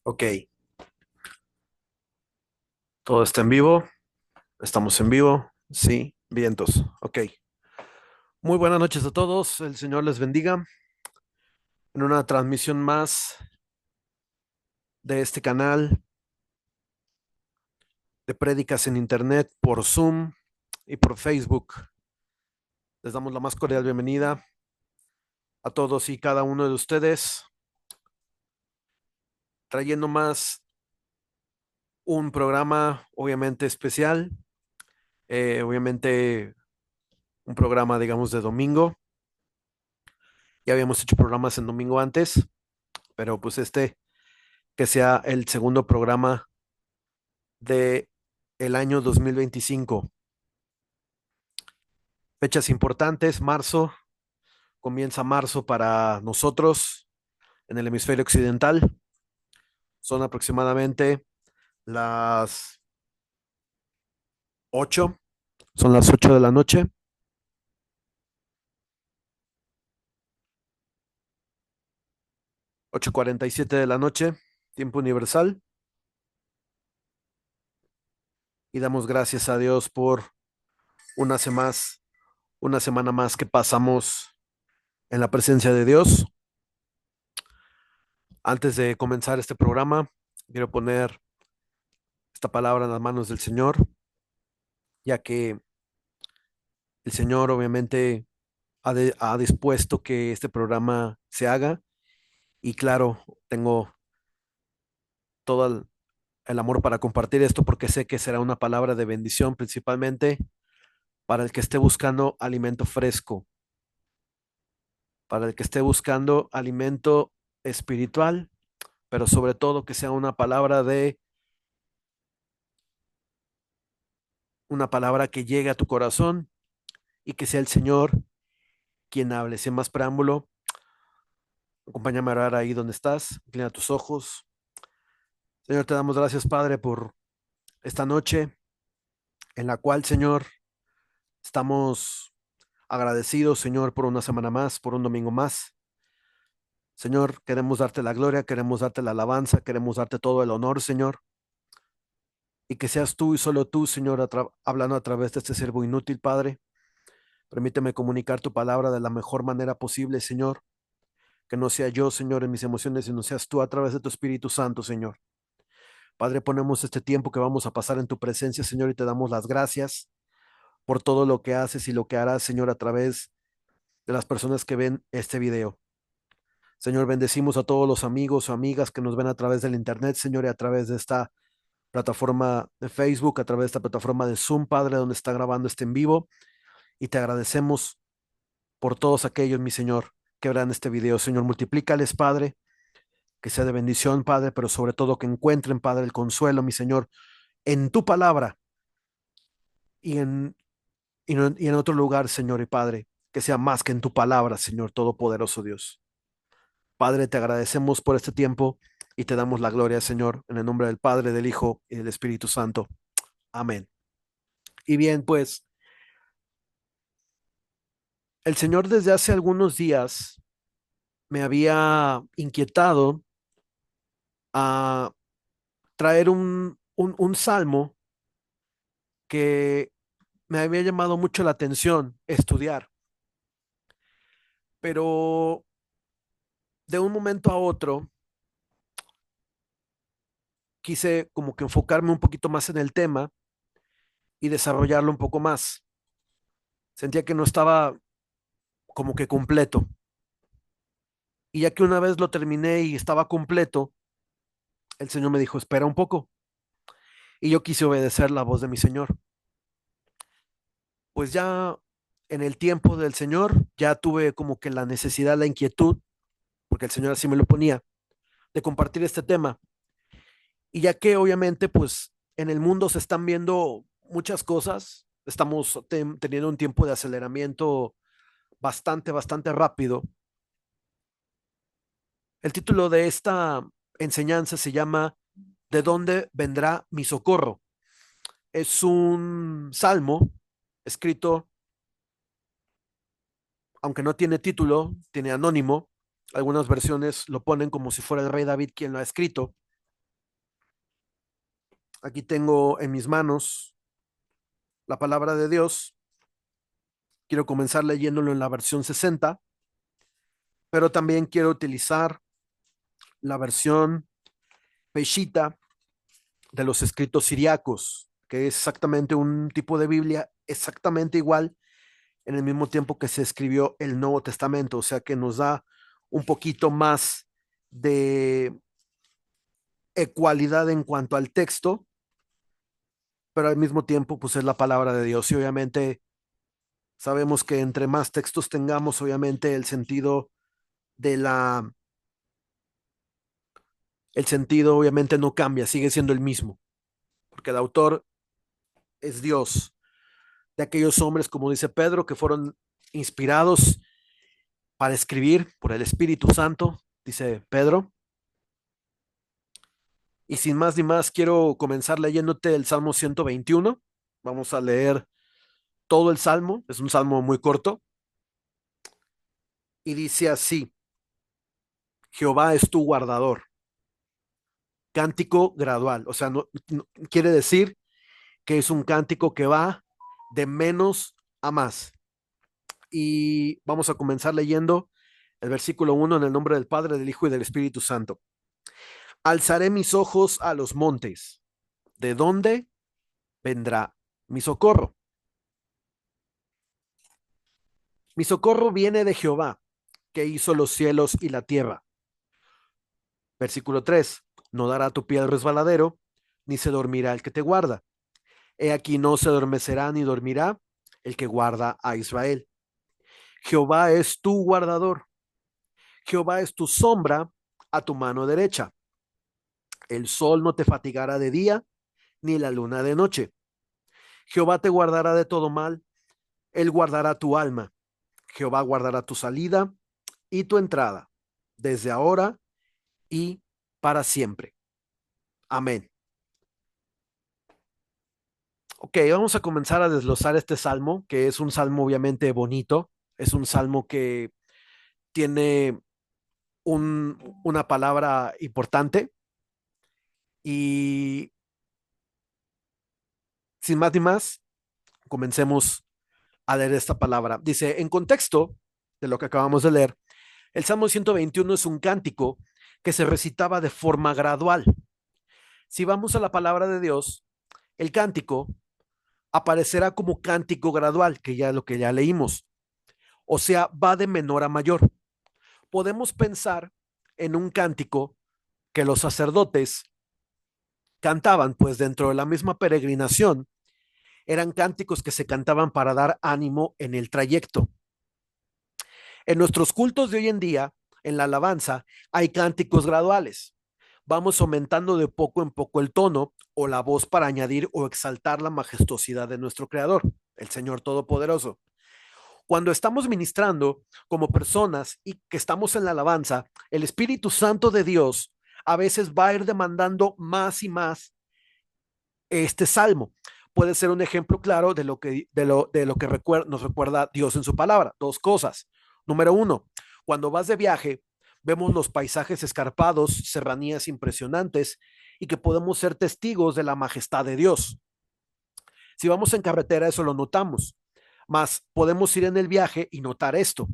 Ok, todo está en vivo, estamos en vivo, sí, vientos, ok. Muy buenas noches a todos, el Señor les bendiga en una transmisión más de este canal de prédicas en internet por Zoom y por Facebook. Les damos la más cordial bienvenida a todos y cada uno de ustedes, trayendo más un programa obviamente especial, obviamente un programa digamos de domingo. Ya habíamos hecho programas en domingo antes, pero pues que sea el segundo programa de el año 2025. Fechas importantes, marzo, comienza marzo para nosotros en el hemisferio occidental. Son aproximadamente las 8, son las 8 de la noche, 8:47 de la noche, tiempo universal, y damos gracias a Dios por una semana, una semana más que pasamos en la presencia de Dios. Antes de comenzar este programa, quiero poner esta palabra en las manos del Señor, ya que el Señor obviamente ha dispuesto que este programa se haga y claro, tengo todo el amor para compartir esto porque sé que será una palabra de bendición principalmente para el que esté buscando alimento fresco, para el que esté buscando alimento espiritual, pero sobre todo que sea una palabra que llegue a tu corazón y que sea el Señor quien hable. Sin más preámbulo, acompáñame a orar ahí donde estás, inclina tus ojos. Señor, te damos gracias, Padre, por esta noche en la cual, Señor, estamos agradecidos, Señor, por una semana más, por un domingo más. Señor, queremos darte la gloria, queremos darte la alabanza, queremos darte todo el honor, Señor, y que seas tú y solo tú, Señor, hablando a través de este siervo inútil, Padre. Permíteme comunicar tu palabra de la mejor manera posible, Señor. Que no sea yo, Señor, en mis emociones, sino seas tú a través de tu Espíritu Santo, Señor. Padre, ponemos este tiempo que vamos a pasar en tu presencia, Señor, y te damos las gracias por todo lo que haces y lo que harás, Señor, a través de las personas que ven este video. Señor, bendecimos a todos los amigos o amigas que nos ven a través del Internet, Señor, y a través de esta plataforma de Facebook, a través de esta plataforma de Zoom, Padre, donde está grabando este en vivo. Y te agradecemos por todos aquellos, mi Señor, que verán este video. Señor, multiplícales, Padre, que sea de bendición, Padre, pero sobre todo que encuentren, Padre, el consuelo, mi Señor, en tu palabra y y en otro lugar, Señor y Padre, que sea más que en tu palabra, Señor Todopoderoso Dios. Padre, te agradecemos por este tiempo y te damos la gloria, Señor, en el nombre del Padre, del Hijo y del Espíritu Santo. Amén. Y bien, pues el Señor desde hace algunos días me había inquietado a traer un salmo que me había llamado mucho la atención estudiar, pero de un momento a otro quise como que enfocarme un poquito más en el tema y desarrollarlo un poco más. Sentía que no estaba como que completo. Y ya que una vez lo terminé y estaba completo, el Señor me dijo, espera un poco. Y yo quise obedecer la voz de mi Señor. Pues ya en el tiempo del Señor, ya tuve como que la necesidad, la inquietud, porque el Señor así me lo ponía, de compartir este tema. Y ya que obviamente, pues en el mundo se están viendo muchas cosas, estamos teniendo un tiempo de aceleramiento bastante rápido. El título de esta enseñanza se llama ¿De dónde vendrá mi socorro? Es un salmo escrito, aunque no tiene título, tiene anónimo. Algunas versiones lo ponen como si fuera el rey David quien lo ha escrito. Aquí tengo en mis manos la palabra de Dios. Quiero comenzar leyéndolo en la versión 60, pero también quiero utilizar la versión Peshitta de los escritos siriacos, que es exactamente un tipo de Biblia exactamente igual en el mismo tiempo que se escribió el Nuevo Testamento, o sea que nos da un poquito más de ecualidad en cuanto al texto, pero al mismo tiempo pues es la palabra de Dios y obviamente sabemos que entre más textos tengamos, obviamente de la el sentido obviamente no cambia, sigue siendo el mismo, porque el autor es Dios, de aquellos hombres, como dice Pedro, que fueron inspirados para escribir por el Espíritu Santo, dice Pedro. Y sin más ni más, quiero comenzar leyéndote el Salmo 121. Vamos a leer todo el Salmo, es un salmo muy corto, y dice así: Jehová es tu guardador. Cántico gradual, o sea, no quiere decir que es un cántico que va de menos a más. Y vamos a comenzar leyendo el versículo 1 en el nombre del Padre, del Hijo y del Espíritu Santo. Alzaré mis ojos a los montes. ¿De dónde vendrá mi socorro? Mi socorro viene de Jehová, que hizo los cielos y la tierra. Versículo 3. No dará tu pie al resbaladero, ni se dormirá el que te guarda. He aquí no se adormecerá ni dormirá el que guarda a Israel. Jehová es tu guardador. Jehová es tu sombra a tu mano derecha. El sol no te fatigará de día, ni la luna de noche. Jehová te guardará de todo mal. Él guardará tu alma. Jehová guardará tu salida y tu entrada, desde ahora y para siempre. Amén. Ok, vamos a comenzar a desglosar este salmo, que es un salmo obviamente bonito. Es un salmo que tiene una palabra importante y sin más ni más, comencemos a leer esta palabra. Dice, en contexto de lo que acabamos de leer, el Salmo 121 es un cántico que se recitaba de forma gradual. Si vamos a la palabra de Dios, el cántico aparecerá como cántico gradual, que ya es lo que ya leímos. O sea, va de menor a mayor. Podemos pensar en un cántico que los sacerdotes cantaban, pues dentro de la misma peregrinación, eran cánticos que se cantaban para dar ánimo en el trayecto. En nuestros cultos de hoy en día, en la alabanza, hay cánticos graduales. Vamos aumentando de poco en poco el tono o la voz para añadir o exaltar la majestuosidad de nuestro Creador, el Señor Todopoderoso. Cuando estamos ministrando como personas y que estamos en la alabanza, el Espíritu Santo de Dios a veces va a ir demandando más y más este salmo. Puede ser un ejemplo claro de lo que nos recuerda Dios en su palabra. Dos cosas. Número uno, cuando vas de viaje, vemos los paisajes escarpados, serranías impresionantes y que podemos ser testigos de la majestad de Dios. Si vamos en carretera, eso lo notamos, mas podemos ir en el viaje y notar esto,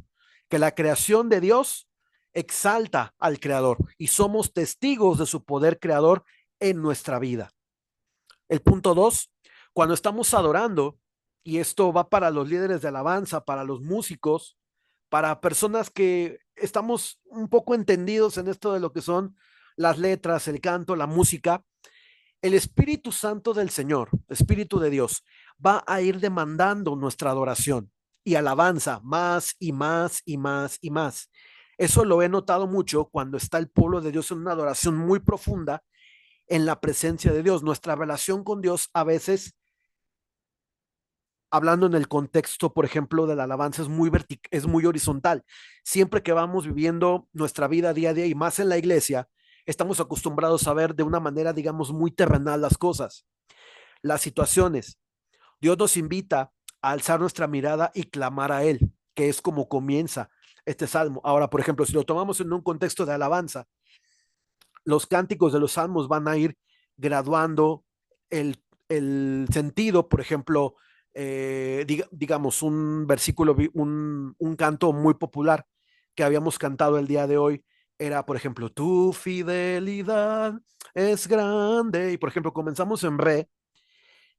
que la creación de Dios exalta al Creador y somos testigos de su poder creador en nuestra vida. El punto dos, cuando estamos adorando, y esto va para los líderes de alabanza, para los músicos, para personas que estamos un poco entendidos en esto de lo que son las letras, el canto, la música, el Espíritu Santo del Señor, Espíritu de Dios, va a ir demandando nuestra adoración y alabanza más y más y más y más. Eso lo he notado mucho cuando está el pueblo de Dios en una adoración muy profunda en la presencia de Dios. Nuestra relación con Dios a veces, hablando en el contexto, por ejemplo, de la alabanza, es muy horizontal. Siempre que vamos viviendo nuestra vida día a día y más en la iglesia, estamos acostumbrados a ver de una manera, digamos, muy terrenal las cosas, las situaciones. Dios nos invita a alzar nuestra mirada y clamar a Él, que es como comienza este salmo. Ahora, por ejemplo, si lo tomamos en un contexto de alabanza, los cánticos de los salmos van a ir graduando el sentido, por ejemplo, digamos, un versículo, un canto muy popular que habíamos cantado el día de hoy, era, por ejemplo, tu fidelidad es grande, y por ejemplo, comenzamos en re,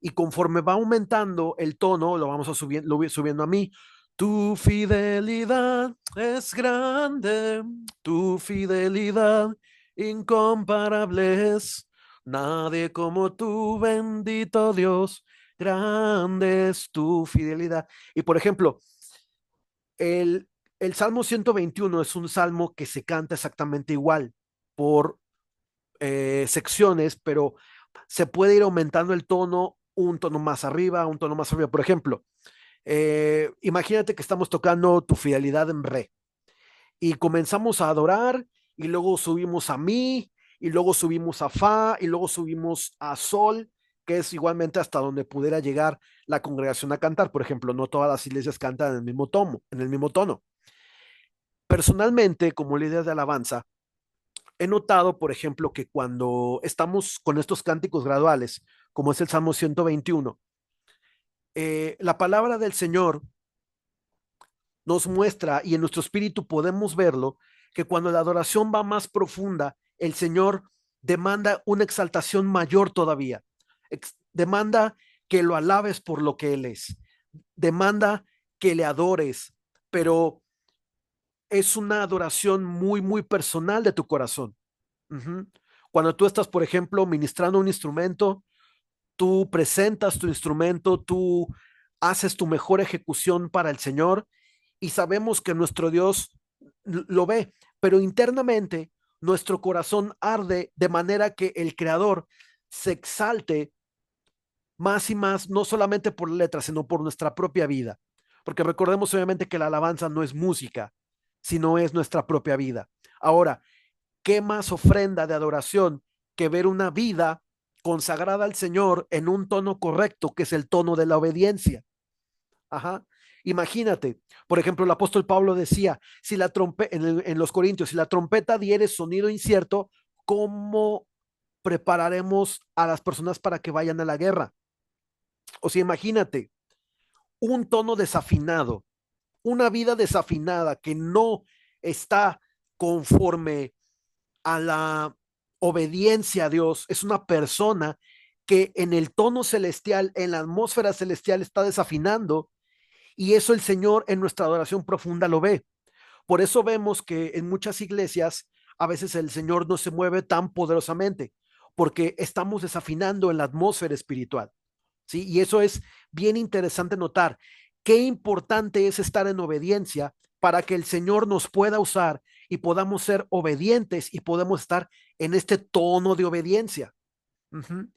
y conforme va aumentando el tono, lo vamos a lo voy subiendo a mi. Tu fidelidad es grande, tu fidelidad incomparable es. Nadie como tú, bendito Dios, grande es tu fidelidad. Y por ejemplo, el Salmo 121 es un salmo que se canta exactamente igual por secciones, pero se puede ir aumentando el tono, un tono más arriba, un tono más arriba. Por ejemplo, imagínate que estamos tocando tu fidelidad en re y comenzamos a adorar y luego subimos a mi y luego subimos a fa y luego subimos a sol, que es igualmente hasta donde pudiera llegar la congregación a cantar. Por ejemplo, no todas las iglesias cantan en el mismo tono, en el mismo tono. Personalmente, como líder de alabanza, he notado, por ejemplo, que cuando estamos con estos cánticos graduales, como es el Salmo 121, la palabra del Señor nos muestra, y en nuestro espíritu podemos verlo, que cuando la adoración va más profunda, el Señor demanda una exaltación mayor todavía. Demanda que lo alabes por lo que Él es. Demanda que le adores, pero es una adoración muy, muy personal de tu corazón. Uh-huh. Cuando tú estás, por ejemplo, ministrando un instrumento, tú presentas tu instrumento, tú haces tu mejor ejecución para el Señor y sabemos que nuestro Dios lo ve, pero internamente nuestro corazón arde de manera que el Creador se exalte más y más, no solamente por letras, sino por nuestra propia vida. Porque recordemos obviamente que la alabanza no es música, sino es nuestra propia vida. Ahora, ¿qué más ofrenda de adoración que ver una vida consagrada al Señor en un tono correcto, que es el tono de la obediencia? Ajá. Imagínate, por ejemplo, el apóstol Pablo decía, si la trompeta, en los Corintios, si la trompeta diere sonido incierto, ¿cómo prepararemos a las personas para que vayan a la guerra? O sea, imagínate, un tono desafinado, una vida desafinada que no está conforme a la obediencia a Dios, es una persona que en el tono celestial, en la atmósfera celestial está desafinando, y eso el Señor en nuestra adoración profunda lo ve. Por eso vemos que en muchas iglesias a veces el Señor no se mueve tan poderosamente, porque estamos desafinando en la atmósfera espiritual. ¿Sí? Y eso es bien interesante notar. Qué importante es estar en obediencia para que el Señor nos pueda usar y podamos ser obedientes y podemos estar en este tono de obediencia. Uh-huh.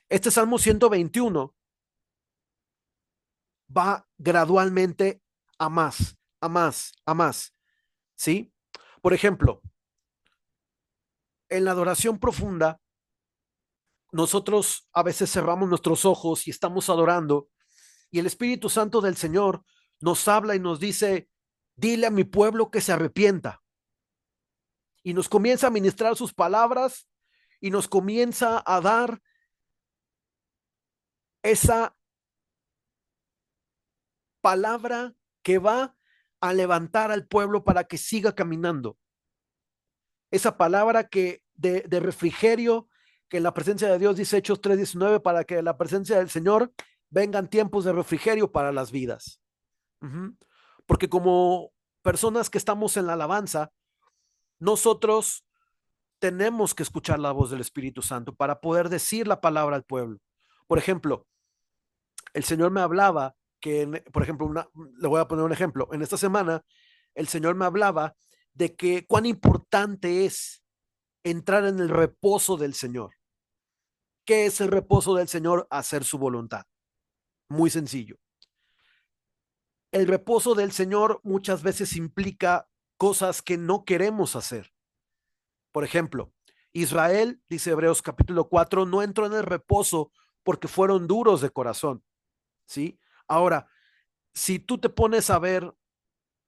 Este Salmo 121 va gradualmente a más, a más, a más. ¿Sí? Por ejemplo, en la adoración profunda, nosotros a veces cerramos nuestros ojos y estamos adorando, y el Espíritu Santo del Señor nos habla y nos dice, dile a mi pueblo que se arrepienta. Y nos comienza a ministrar sus palabras y nos comienza a dar esa palabra que va a levantar al pueblo para que siga caminando. Esa palabra que de refrigerio, que en la presencia de Dios dice Hechos 3:19, para que en la presencia del Señor vengan tiempos de refrigerio para las vidas. Uh-huh. Porque como personas que estamos en la alabanza, nosotros tenemos que escuchar la voz del Espíritu Santo para poder decir la palabra al pueblo. Por ejemplo, el Señor me hablaba que, por ejemplo, le voy a poner un ejemplo. En esta semana, el Señor me hablaba de que cuán importante es entrar en el reposo del Señor. ¿Qué es el reposo del Señor? Hacer su voluntad. Muy sencillo. El reposo del Señor muchas veces implica cosas que no queremos hacer. Por ejemplo, Israel, dice Hebreos capítulo 4, no entró en el reposo porque fueron duros de corazón. ¿Sí? Ahora, si tú te pones a ver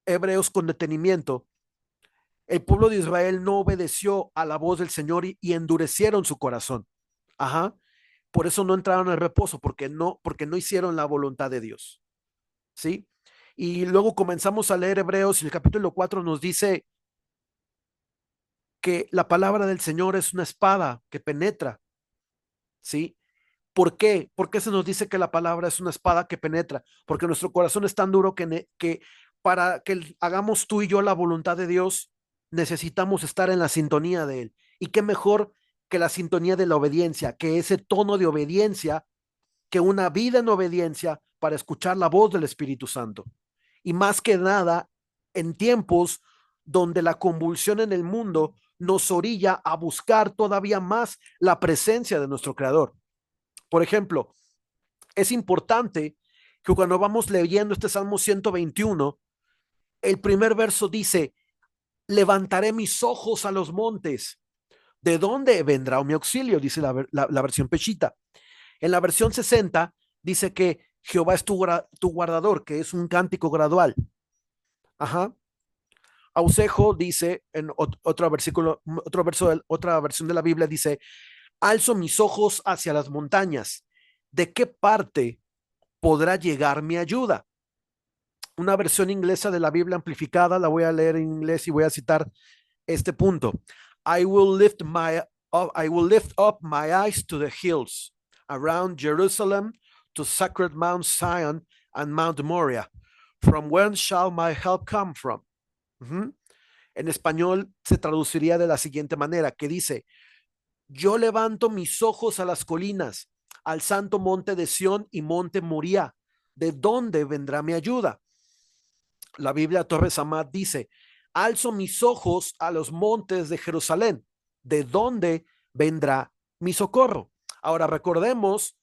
Hebreos con detenimiento, el pueblo de Israel no obedeció a la voz del Señor y endurecieron su corazón. Ajá. Por eso no entraron al reposo, porque no hicieron la voluntad de Dios. ¿Sí? Y luego comenzamos a leer Hebreos y el capítulo 4 nos dice que la palabra del Señor es una espada que penetra. ¿Sí? ¿Por qué? ¿Por qué se nos dice que la palabra es una espada que penetra? Porque nuestro corazón es tan duro que para que hagamos tú y yo la voluntad de Dios, necesitamos estar en la sintonía de Él. Y qué mejor que la sintonía de la obediencia, que ese tono de obediencia, que una vida en obediencia para escuchar la voz del Espíritu Santo. Y más que nada, en tiempos donde la convulsión en el mundo nos orilla a buscar todavía más la presencia de nuestro Creador. Por ejemplo, es importante que cuando vamos leyendo este Salmo 121, el primer verso dice, levantaré mis ojos a los montes. ¿De dónde vendrá mi auxilio? Dice la versión Peshita. En la versión 60 dice que Jehová es tu guardador, que es un cántico gradual. Ajá. Ausejo dice en otro versículo, otro verso, otra versión de la Biblia dice, alzo mis ojos hacia las montañas. ¿De qué parte podrá llegar mi ayuda? Una versión inglesa de la Biblia amplificada, la voy a leer en inglés y voy a citar este punto. I will lift up my eyes to the hills around Jerusalem, to sacred Mount Zion and Mount Moriah. From whence shall my help come from? Uh-huh. En español se traduciría de la siguiente manera, que dice, yo levanto mis ojos a las colinas, al santo monte de Sión y monte Moría. ¿De dónde vendrá mi ayuda? La Biblia Torres Amat dice, alzo mis ojos a los montes de Jerusalén. ¿De dónde vendrá mi socorro? Ahora recordemos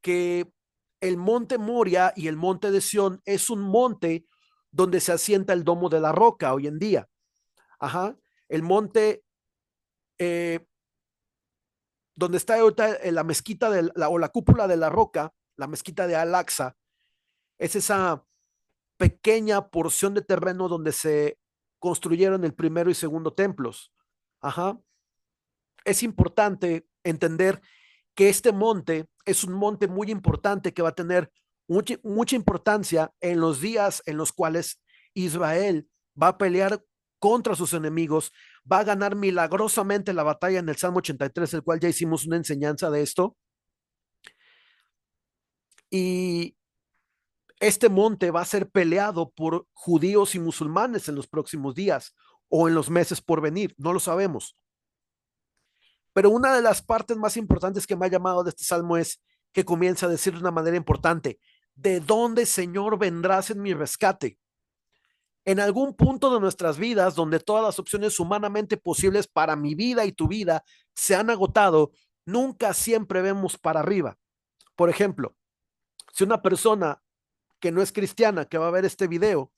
que el monte Moria y el monte de Sión es un monte donde se asienta el domo de la roca hoy en día. Ajá. El monte donde está la mezquita o la cúpula de la roca, la mezquita de Al-Aqsa, es esa pequeña porción de terreno donde se construyeron el primero y segundo templos. Ajá. Es importante entender que este monte es un monte muy importante que va a tener mucha importancia en los días en los cuales Israel va a pelear contra sus enemigos, va a ganar milagrosamente la batalla en el Salmo 83, el cual ya hicimos una enseñanza de esto. Y este monte va a ser peleado por judíos y musulmanes en los próximos días o en los meses por venir, no lo sabemos. Pero una de las partes más importantes que me ha llamado de este salmo es que comienza a decir de una manera importante, ¿de dónde, Señor, vendrás en mi rescate? En algún punto de nuestras vidas, donde todas las opciones humanamente posibles para mi vida y tu vida se han agotado, nunca siempre vemos para arriba. Por ejemplo, si una persona que no es cristiana, que va a ver este video,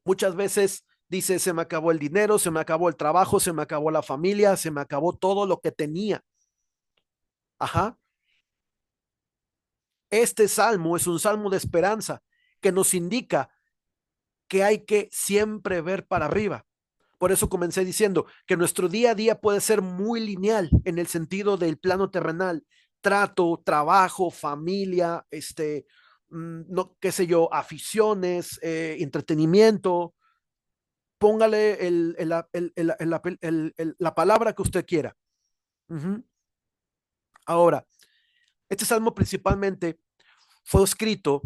muchas veces dice, se me acabó el dinero, se me acabó el trabajo, se me acabó la familia, se me acabó todo lo que tenía. Ajá. Este salmo es un salmo de esperanza que nos indica que hay que siempre ver para arriba. Por eso comencé diciendo que nuestro día a día puede ser muy lineal en el sentido del plano terrenal, trato, trabajo, familia, no, qué sé yo, aficiones, entretenimiento, póngale la palabra que usted quiera. Uh-huh. Ahora, este salmo principalmente fue escrito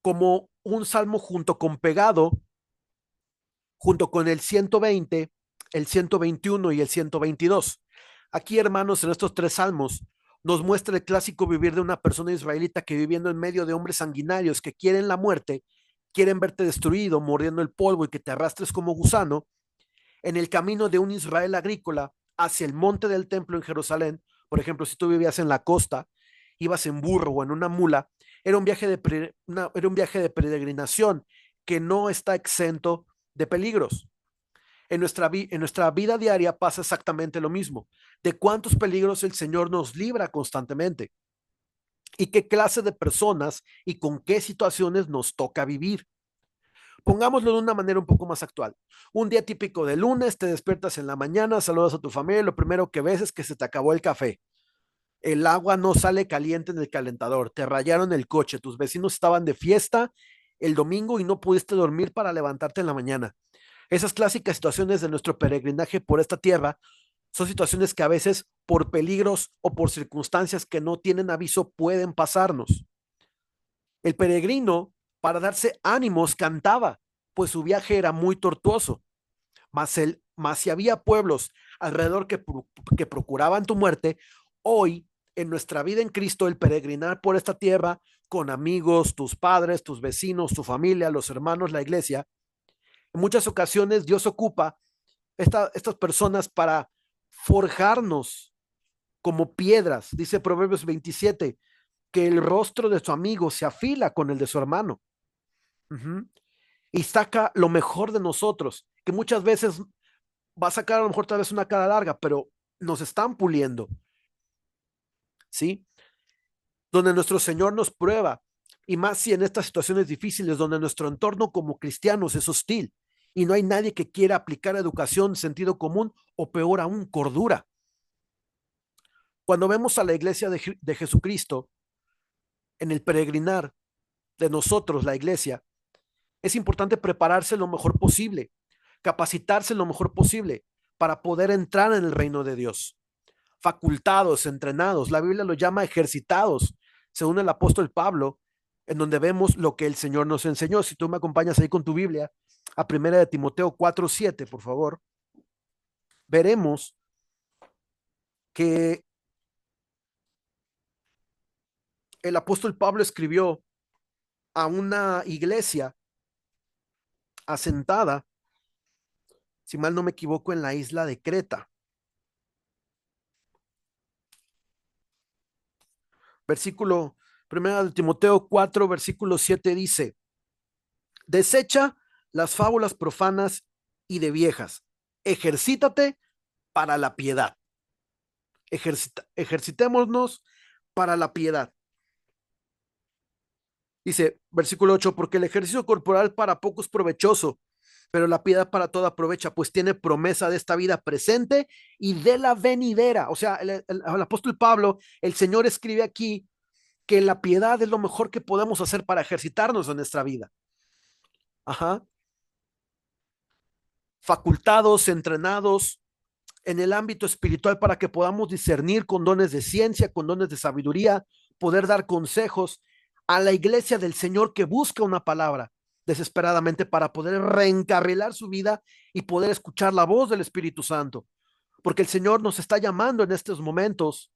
como un salmo junto con el 120, el 121 y el 122. Aquí, hermanos, en estos tres salmos nos muestra el clásico vivir de una persona israelita que viviendo en medio de hombres sanguinarios que quieren la muerte, quieren verte destruido, mordiendo el polvo y que te arrastres como gusano, en el camino de un Israel agrícola hacia el monte del templo en Jerusalén. Por ejemplo, si tú vivías en la costa, ibas en burro o en una mula, era un viaje era un viaje de peregrinación que no está exento de peligros. En nuestra vida diaria pasa exactamente lo mismo. ¿De cuántos peligros el Señor nos libra constantemente? ¿Y qué clase de personas y con qué situaciones nos toca vivir? Pongámoslo de una manera un poco más actual. Un día típico de lunes, te despiertas en la mañana, saludas a tu familia y lo primero que ves es que se te acabó el café. El agua no sale caliente en el calentador, te rayaron el coche, tus vecinos estaban de fiesta el domingo y no pudiste dormir para levantarte en la mañana. Esas clásicas situaciones de nuestro peregrinaje por esta tierra son situaciones que a veces por peligros o por circunstancias que no tienen aviso pueden pasarnos. El peregrino, para darse ánimos, cantaba, pues su viaje era muy tortuoso. Mas si había pueblos alrededor que procuraban tu muerte, hoy en nuestra vida en Cristo, el peregrinar por esta tierra con amigos, tus padres, tus vecinos, tu familia, los hermanos, la iglesia, en muchas ocasiones Dios ocupa estas personas para forjarnos como piedras. Dice Proverbios 27, que el rostro de su amigo se afila con el de su hermano. Uh-huh. Y saca lo mejor de nosotros, que muchas veces va a sacar a lo mejor tal vez una cara larga, pero nos están puliendo, ¿sí? Donde nuestro Señor nos prueba, y más si en estas situaciones difíciles, donde nuestro entorno como cristianos es hostil, y no hay nadie que quiera aplicar educación, sentido común, o peor aún, cordura. Cuando vemos a la iglesia de Jesucristo en el peregrinar de nosotros, la iglesia, es importante prepararse lo mejor posible, capacitarse lo mejor posible para poder entrar en el reino de Dios. Facultados, entrenados, la Biblia lo llama ejercitados, según el apóstol Pablo, en donde vemos lo que el Señor nos enseñó. Si tú me acompañas ahí con tu Biblia, a 1 Timoteo 4:7, por favor, veremos que el apóstol Pablo escribió a una iglesia asentada, si mal no me equivoco, en la isla de Creta. Versículo 1 Timoteo 4, versículo 7 dice: desecha las fábulas profanas y de viejas, ejercítate para la piedad. Ejercitémonos para la piedad. Dice, versículo 8, porque el ejercicio corporal para poco es provechoso, pero la piedad para toda aprovecha, pues tiene promesa de esta vida presente y de la venidera. O sea, el apóstol Pablo, el Señor escribe aquí que la piedad es lo mejor que podemos hacer para ejercitarnos en nuestra vida. Ajá. Facultados, entrenados en el ámbito espiritual para que podamos discernir con dones de ciencia, con dones de sabiduría, poder dar consejos a la iglesia del Señor que busca una palabra desesperadamente para poder reencarrilar su vida y poder escuchar la voz del Espíritu Santo. Porque el Señor nos está llamando en estos momentos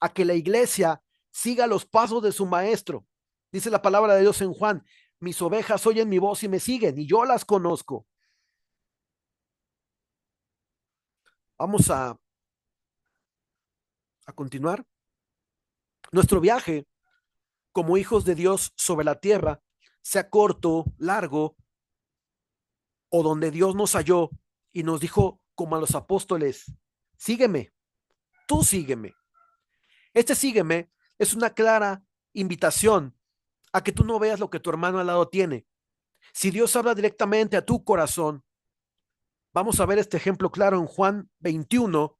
a que la iglesia siga los pasos de su maestro. Dice la palabra de Dios en Juan: mis ovejas oyen mi voz y me siguen, y yo las conozco. Vamos a continuar. Nuestro viaje como hijos de Dios sobre la tierra, sea corto, largo, o donde Dios nos halló y nos dijo, como a los apóstoles: sígueme, tú sígueme. Este sígueme es una clara invitación a que tú no veas lo que tu hermano al lado tiene. Si Dios habla directamente a tu corazón, vamos a ver este ejemplo claro en Juan 21,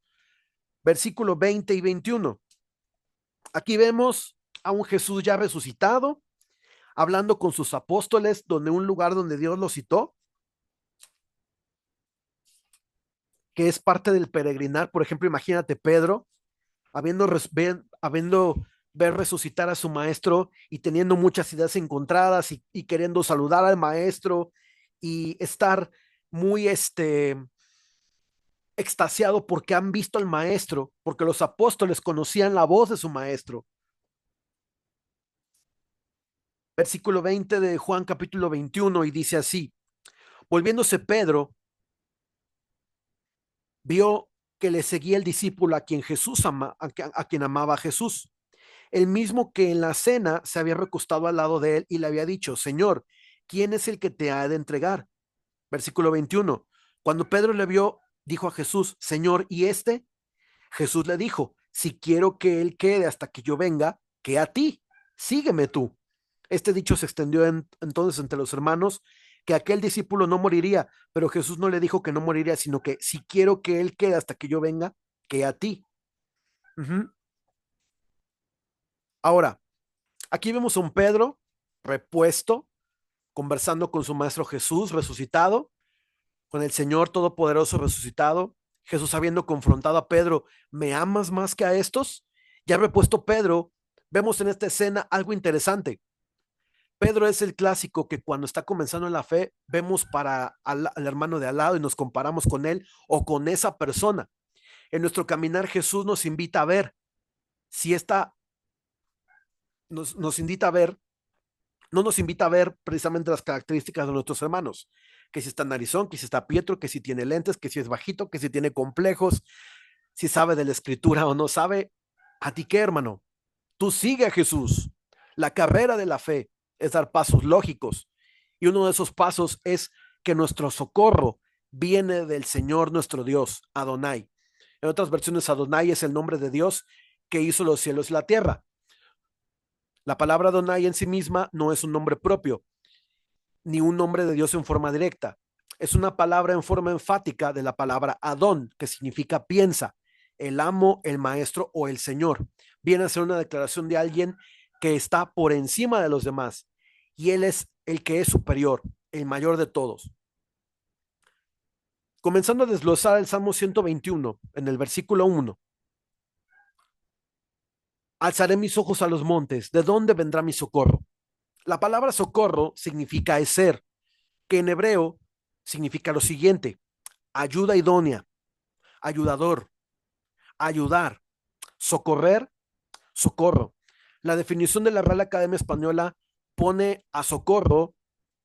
versículo 20 y 21. Aquí vemos a un Jesús ya resucitado, hablando con sus apóstoles, donde un lugar donde Dios los citó, que es parte del peregrinar. Por ejemplo, imagínate Pedro habiendo ver resucitar a su maestro y teniendo muchas ideas encontradas y queriendo saludar al maestro y estar muy extasiado porque han visto al maestro, porque los apóstoles conocían la voz de su maestro. Versículo 20 de Juan capítulo 21, y dice así: volviéndose Pedro, vio que le seguía el discípulo a quien a quien amaba a Jesús, el mismo que en la cena se había recostado al lado de él y le había dicho: Señor, ¿quién es el que te ha de entregar? Versículo 21. Cuando Pedro le vio, dijo a Jesús: Señor, ¿y este? Jesús le dijo: si quiero que él quede hasta que yo venga, que a ti, sígueme tú. Este dicho se extendió entonces entre los hermanos, que aquel discípulo no moriría, pero Jesús no le dijo que no moriría, sino que si quiero que él quede hasta que yo venga, que a ti. Uh-huh. Ahora, aquí vemos a un Pedro repuesto, conversando con su maestro Jesús resucitado, con el Señor Todopoderoso resucitado. Jesús habiendo confrontado a Pedro, ¿me amas más que a estos? Ya repuesto Pedro, vemos en esta escena algo interesante. Pedro es el clásico que cuando está comenzando en la fe, vemos para al hermano de al lado y nos comparamos con él o con esa persona. En nuestro caminar Jesús nos invita a ver si esta, nos invita a ver, no nos invita a ver precisamente las características de nuestros hermanos, que si está narizón, que si está Pietro, que si tiene lentes, que si es bajito, que si tiene complejos, si sabe de la escritura o no sabe. ¿A ti qué, hermano? Tú sigue a Jesús. La carrera de la fe es dar pasos lógicos. Y uno de esos pasos es que nuestro socorro viene del Señor nuestro Dios, Adonai. En otras versiones, Adonai es el nombre de Dios que hizo los cielos y la tierra. La palabra Adonai en sí misma no es un nombre propio, ni un nombre de Dios en forma directa. Es una palabra en forma enfática de la palabra Adón, que significa piensa, el amo, el maestro o el Señor. Viene a ser una declaración de alguien que está por encima de los demás y él es el que es superior, el mayor de todos. Comenzando a desglosar el Salmo 121 en el versículo 1. Alzaré mis ojos a los montes, ¿de dónde vendrá mi socorro? La palabra socorro significa eser, que en hebreo significa lo siguiente: ayuda idónea, ayudador, ayudar, socorrer, socorro. La definición de la Real Academia Española pone a socorro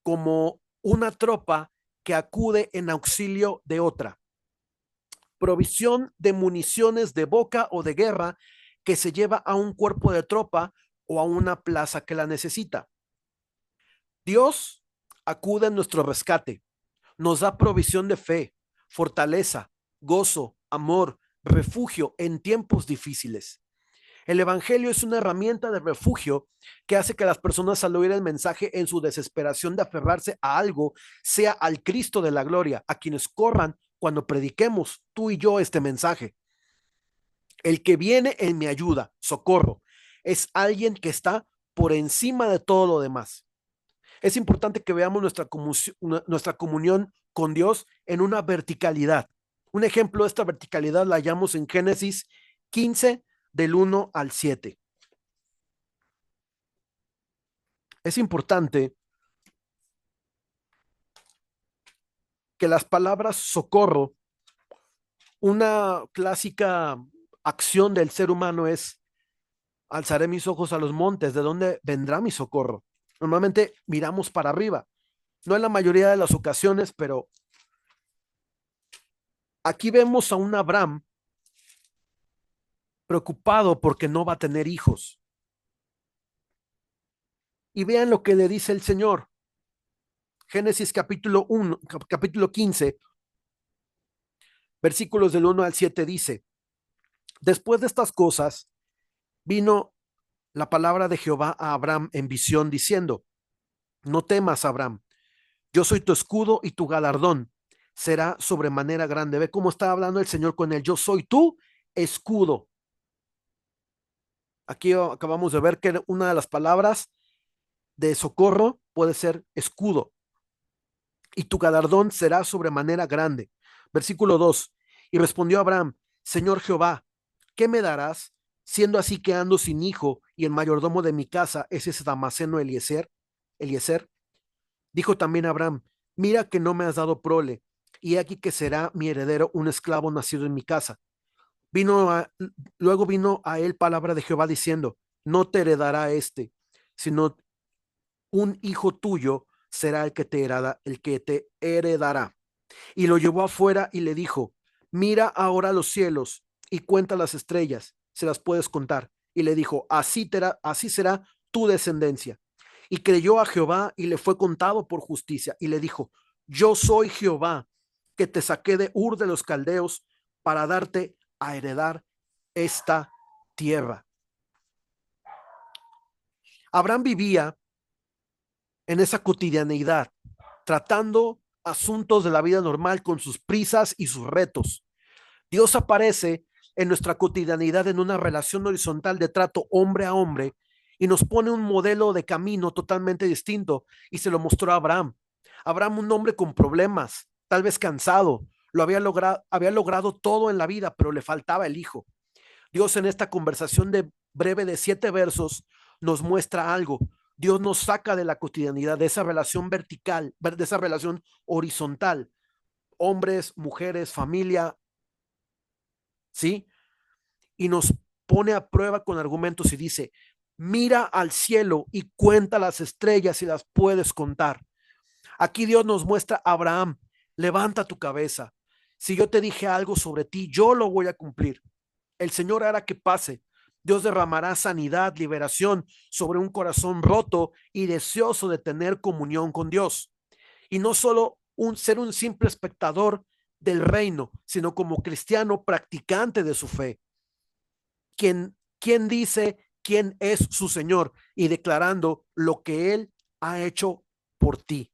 como una tropa que acude en auxilio de otra. Provisión de municiones de boca o de guerra que se lleva a un cuerpo de tropa o a una plaza que la necesita. Dios acude en nuestro rescate, nos da provisión de fe, fortaleza, gozo, amor, refugio en tiempos difíciles. El evangelio es una herramienta de refugio que hace que las personas al oír el mensaje en su desesperación de aferrarse a algo, sea al Cristo de la gloria, a quienes corran cuando prediquemos tú y yo este mensaje. El que viene en mi ayuda, socorro, es alguien que está por encima de todo lo demás. Es importante que veamos nuestra comunión con Dios en una verticalidad. Un ejemplo de esta verticalidad la hallamos en Génesis 15, del 1 al 7. Es importante que las palabras socorro, una clásica acción del ser humano es: alzaré mis ojos a los montes, ¿de dónde vendrá mi socorro? Normalmente miramos para arriba, no en la mayoría de las ocasiones, pero aquí vemos a un Abraham preocupado porque no va a tener hijos. Y vean lo que le dice el Señor. Génesis capítulo 1, capítulo 15, versículos del 1 al 7 dice: después de estas cosas, vino la palabra de Jehová a Abraham en visión diciendo: no temas, Abraham, yo soy tu escudo y tu galardón será sobremanera grande. Ve cómo está hablando el Señor con él: yo soy tu escudo. Aquí acabamos de ver que una de las palabras de socorro puede ser escudo. Y tu galardón será sobremanera grande. Versículo 2. Y respondió Abraham: Señor Jehová, ¿qué me darás, siendo así que ando sin hijo y el mayordomo de mi casa es ese Damaseno Eliezer? Dijo también Abraham: mira que no me has dado prole, y aquí que será mi heredero un esclavo nacido en mi casa. Vino a, luego vino a él palabra de Jehová diciendo: no te heredará este, sino un hijo tuyo será el que te heredará. Y lo llevó afuera y le dijo: mira ahora los cielos y cuenta las estrellas, se las puedes contar. Y le dijo: así será tu descendencia. Y creyó a Jehová y le fue contado por justicia. Y le dijo: yo soy Jehová, que te saqué de Ur de los Caldeos para darte a heredar esta tierra. Abraham vivía en esa cotidianeidad, tratando asuntos de la vida normal con sus prisas y sus retos. Dios aparece en nuestra cotidianidad en una relación horizontal de trato hombre a hombre y nos pone un modelo de camino totalmente distinto y se lo mostró a Abraham. Abraham, un hombre con problemas, tal vez cansado, había logrado todo en la vida, pero le faltaba el hijo. Dios en esta conversación de breve de 7 versos nos muestra algo. Dios nos saca de la cotidianidad, de esa relación vertical, de esa relación horizontal, hombres, mujeres, familia, ¿sí? Y nos pone a prueba con argumentos y dice, mira al cielo y cuenta las estrellas si las puedes contar. Aquí Dios nos muestra a Abraham, levanta tu cabeza. Si yo te dije algo sobre ti, yo lo voy a cumplir. El Señor hará que pase. Dios derramará sanidad, liberación sobre un corazón roto y deseoso de tener comunión con Dios. Y no solo ser un simple espectador del reino, sino como cristiano practicante de su fe. Quien dice quién es su Señor y declarando lo que Él ha hecho por ti.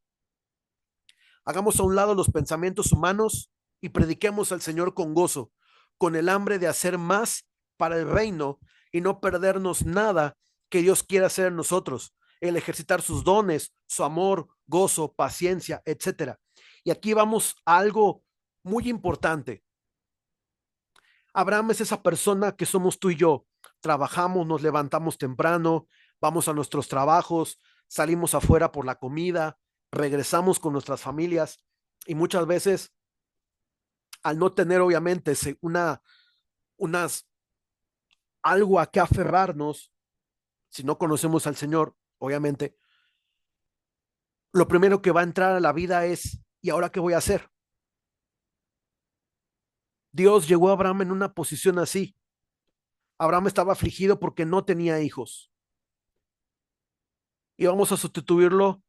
Hagamos a un lado los pensamientos humanos y prediquemos al Señor con gozo, con el hambre de hacer más para el reino y no perdernos nada que Dios quiera hacer en nosotros, el ejercitar sus dones, su amor, gozo, paciencia, etcétera. Y aquí vamos a algo muy importante. Abraham es esa persona que somos tú y yo. Trabajamos, nos levantamos temprano, vamos a nuestros trabajos, salimos afuera por la comida, regresamos con nuestras familias y muchas veces al no tener obviamente unas, algo a que aferrarnos, si no conocemos al Señor, obviamente, lo primero que va a entrar a la vida es, ¿y ahora qué voy a hacer? Dios llegó a Abraham en una posición así. Abraham estaba afligido porque no tenía hijos. Y vamos a sustituirlo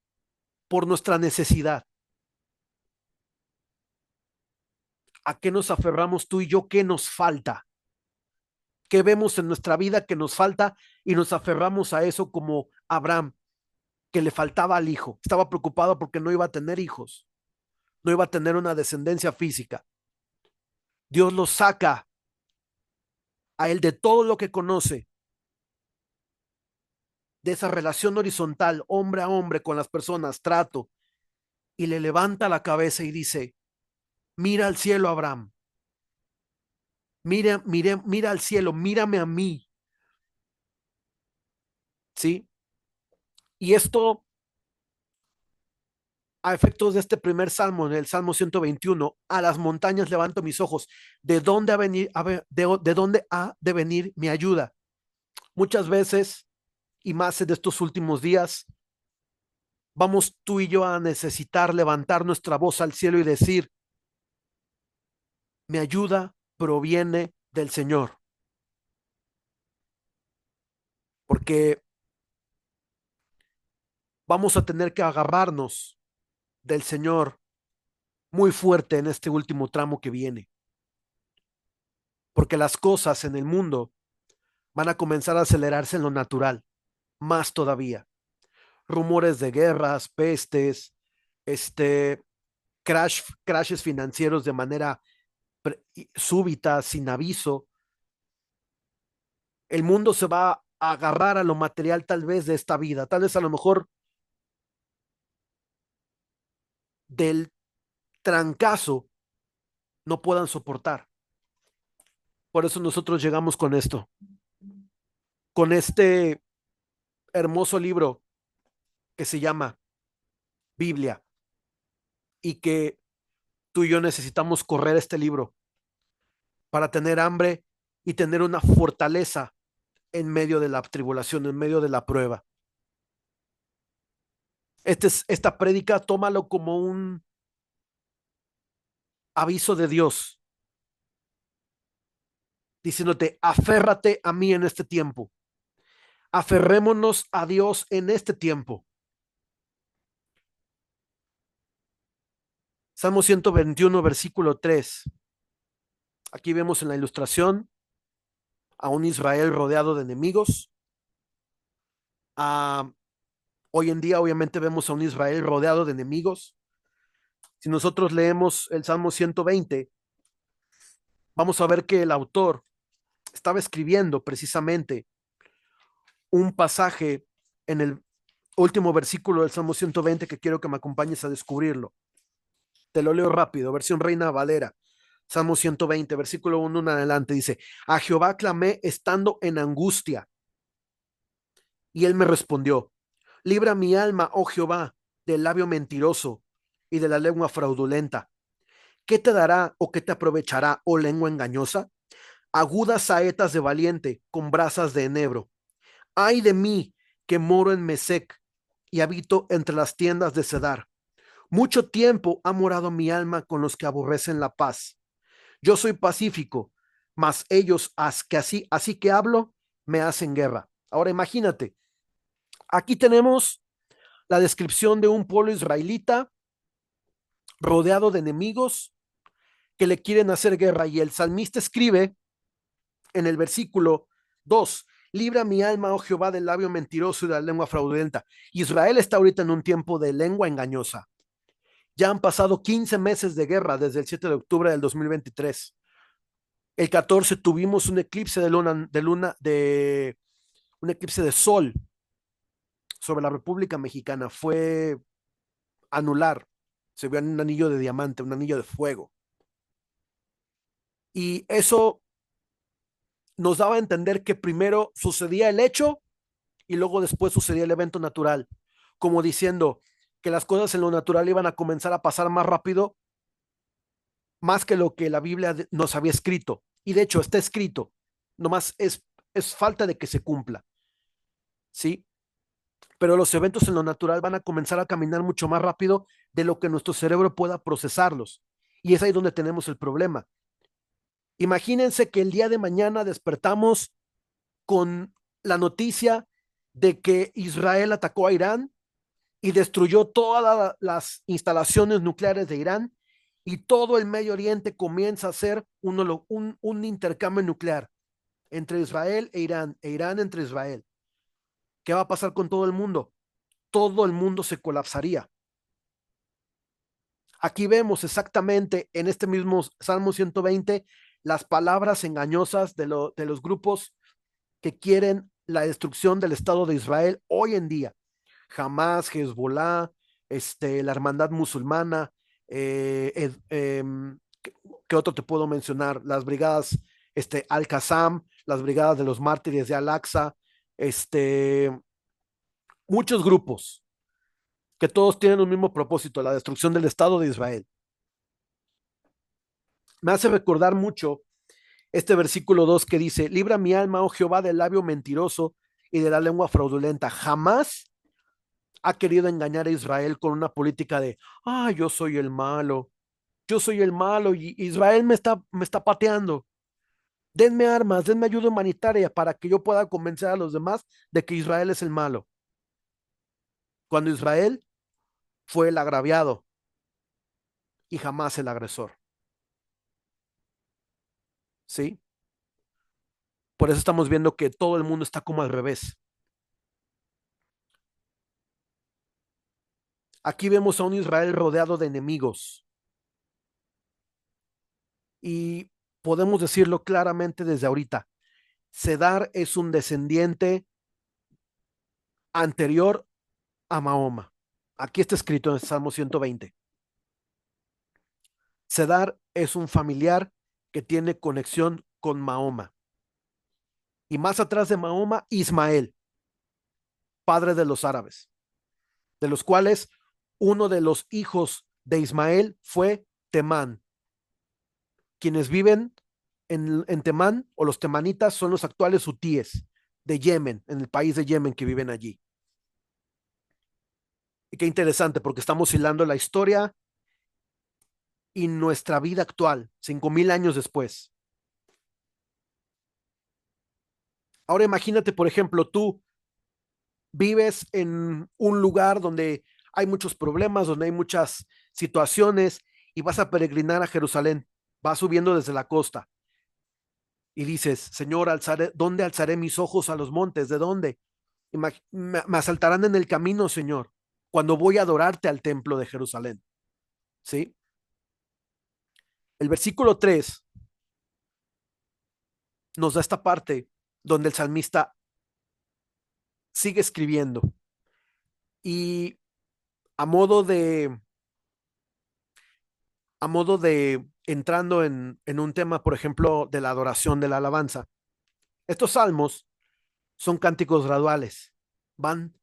por nuestra necesidad. ¿A qué nos aferramos tú y yo? ¿Qué nos falta? ¿Qué vemos en nuestra vida que nos falta? Y nos aferramos a eso como Abraham, que le faltaba al hijo. Estaba preocupado porque no iba a tener hijos, no iba a tener una descendencia física. Dios lo saca a él de todo lo que conoce, de esa relación horizontal, hombre a hombre con las personas, trato, y le levanta la cabeza y dice, mira al cielo, Abraham, mira al cielo, mírame a mí, ¿sí? Y esto, a efectos de este primer salmo, en el Salmo 121, a las montañas levanto mis ojos, ¿de dónde de dónde ha de venir mi ayuda? Muchas veces, y más de estos últimos días, vamos tú y yo a necesitar levantar nuestra voz al cielo y decir, mi ayuda proviene del Señor, porque vamos a tener que agarrarnos del Señor muy fuerte en este último tramo que viene, porque las cosas en el mundo van a comenzar a acelerarse en lo natural, más todavía. Rumores de guerras, pestes, este, crashes financieros de manera súbita, sin aviso. El mundo se va a agarrar a lo material tal vez de esta vida, tal vez a lo mejor del trancazo no puedan soportar. Por eso nosotros llegamos con esto, con este hermoso libro que se llama Biblia y que tú y yo necesitamos correr este libro para tener hambre y tener una fortaleza en medio de la tribulación, en medio de la prueba. Esta prédica, tómalo como un aviso de Dios, diciéndote, aférrate a mí en este tiempo. Aferrémonos a Dios en este tiempo. Salmo 121, versículo 3. Aquí vemos en la ilustración a un Israel rodeado de enemigos. Hoy en día, obviamente, vemos a un Israel rodeado de enemigos. Si nosotros leemos el Salmo 120, vamos a ver que el autor estaba escribiendo precisamente un pasaje en el último versículo del Salmo 120 que quiero que me acompañes a descubrirlo. Te lo leo rápido, versión Reina Valera. Salmo 120, versículo 1 en adelante, dice: a Jehová clamé estando en angustia, y él me respondió. Libra mi alma, oh Jehová, del labio mentiroso y de la lengua fraudulenta. ¿Qué te dará o qué te aprovechará, oh lengua engañosa? Agudas saetas de valiente con brasas de enebro. Ay de mí, que moro en Mesec y habito entre las tiendas de Cedar. Mucho tiempo ha morado mi alma con los que aborrecen la paz. Yo soy pacífico, mas ellos, así que hablo, me hacen guerra. Ahora imagínate, aquí tenemos la descripción de un pueblo israelita rodeado de enemigos que le quieren hacer guerra, y el salmista escribe en el versículo 2: libra mi alma, oh Jehová, del labio mentiroso y de la lengua fraudulenta. Israel está ahorita en un tiempo de lengua engañosa. Ya han pasado 15 meses de guerra desde el 7 de octubre del 2023. El 14 tuvimos un eclipse de un eclipse de sol sobre la República Mexicana. Fue anular. Se vio un anillo de diamante, un anillo de fuego. Y eso nos daba a entender que primero sucedía el hecho y luego después sucedía el evento natural, como diciendo que las cosas en lo natural iban a comenzar a pasar más rápido, más que lo que la Biblia nos había escrito. Y de hecho está escrito, nomás es falta de que se cumpla, ¿sí? Pero los eventos en lo natural van a comenzar a caminar mucho más rápido de lo que nuestro cerebro pueda procesarlos. Y es ahí donde tenemos el problema. Imagínense que el día de mañana despertamos con la noticia de que Israel atacó a Irán y destruyó todas las instalaciones nucleares de Irán, y todo el Medio Oriente comienza a hacer un intercambio nuclear entre Israel e Irán entre Israel. ¿Qué va a pasar con todo el mundo? Todo el mundo se colapsaría. Aquí vemos exactamente en este mismo Salmo 120 las palabras engañosas de los grupos que quieren la destrucción del Estado de Israel hoy en día. Hamas, Hezbollah, la hermandad musulmana, ¿qué otro te puedo mencionar? Las brigadas Al-Qassam, las brigadas de los mártires de Al-Aqsa, muchos grupos que todos tienen un mismo propósito: la destrucción del Estado de Israel. Me hace recordar mucho este versículo 2 que dice: libra mi alma, oh Jehová, del labio mentiroso y de la lengua fraudulenta. Jamás ha querido engañar a Israel con una política de, yo soy el malo, yo soy el malo y Israel me está pateando. Denme armas, denme ayuda humanitaria para que yo pueda convencer a los demás de que Israel es el malo. Cuando Israel fue el agraviado y jamás el agresor. ¿Sí? Por eso estamos viendo que todo el mundo está como al revés. Aquí vemos a un Israel rodeado de enemigos. Y podemos decirlo claramente desde ahorita: Cedar es un descendiente anterior a Mahoma. Aquí está escrito en el Salmo 120. Cedar es un familiar que tiene conexión con Mahoma. Y más atrás de Mahoma, Ismael, padre de los árabes, de los cuales uno de los hijos de Ismael fue Temán. Quienes viven en Temán, o los temanitas, son los actuales hutíes de Yemen, en el país de Yemen, que viven allí. Y qué interesante, porque estamos hilando la historia y nuestra vida actual, 5,000 años después. Ahora imagínate, por ejemplo, tú vives en un lugar donde hay muchos problemas, donde hay muchas situaciones, y vas a peregrinar a Jerusalén, vas subiendo desde la costa y dices: Señor, ¿dónde alzaré mis ojos? A los montes, ¿de dónde? Me asaltarán en el camino, Señor, cuando voy a adorarte al templo de Jerusalén. ¿Sí? El versículo 3 nos da esta parte donde el salmista sigue escribiendo. Y a modo de, a modo de entrando en un tema, por ejemplo, de la adoración, de la alabanza, estos salmos son cánticos graduales, van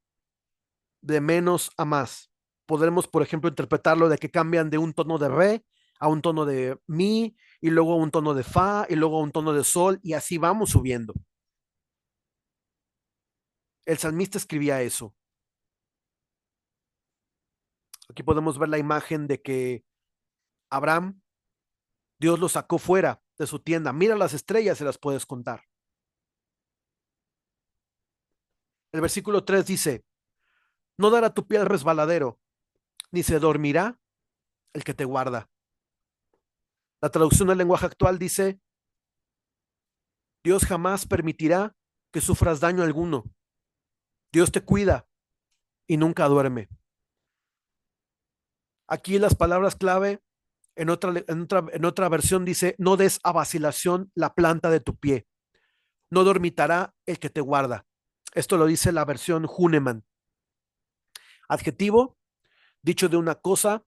de menos a más. Podremos, por ejemplo, interpretarlo de que cambian de un tono de re a un tono de mi, y luego a un tono de fa, y luego a un tono de sol, y así vamos subiendo. El salmista escribía eso. Aquí podemos ver la imagen de que Abraham, Dios lo sacó fuera de su tienda. Mira las estrellas, se las puedes contar. El versículo 3 dice, no dará tu pie al resbaladero, ni se dormirá el que te guarda. La traducción del lenguaje actual dice, Dios jamás permitirá que sufras daño alguno. Dios te cuida y nunca duerme. Aquí las palabras clave, en otra versión dice, no des a vacilación la planta de tu pie. No dormitará el que te guarda. Esto lo dice la versión Huneman. Adjetivo, dicho de una cosa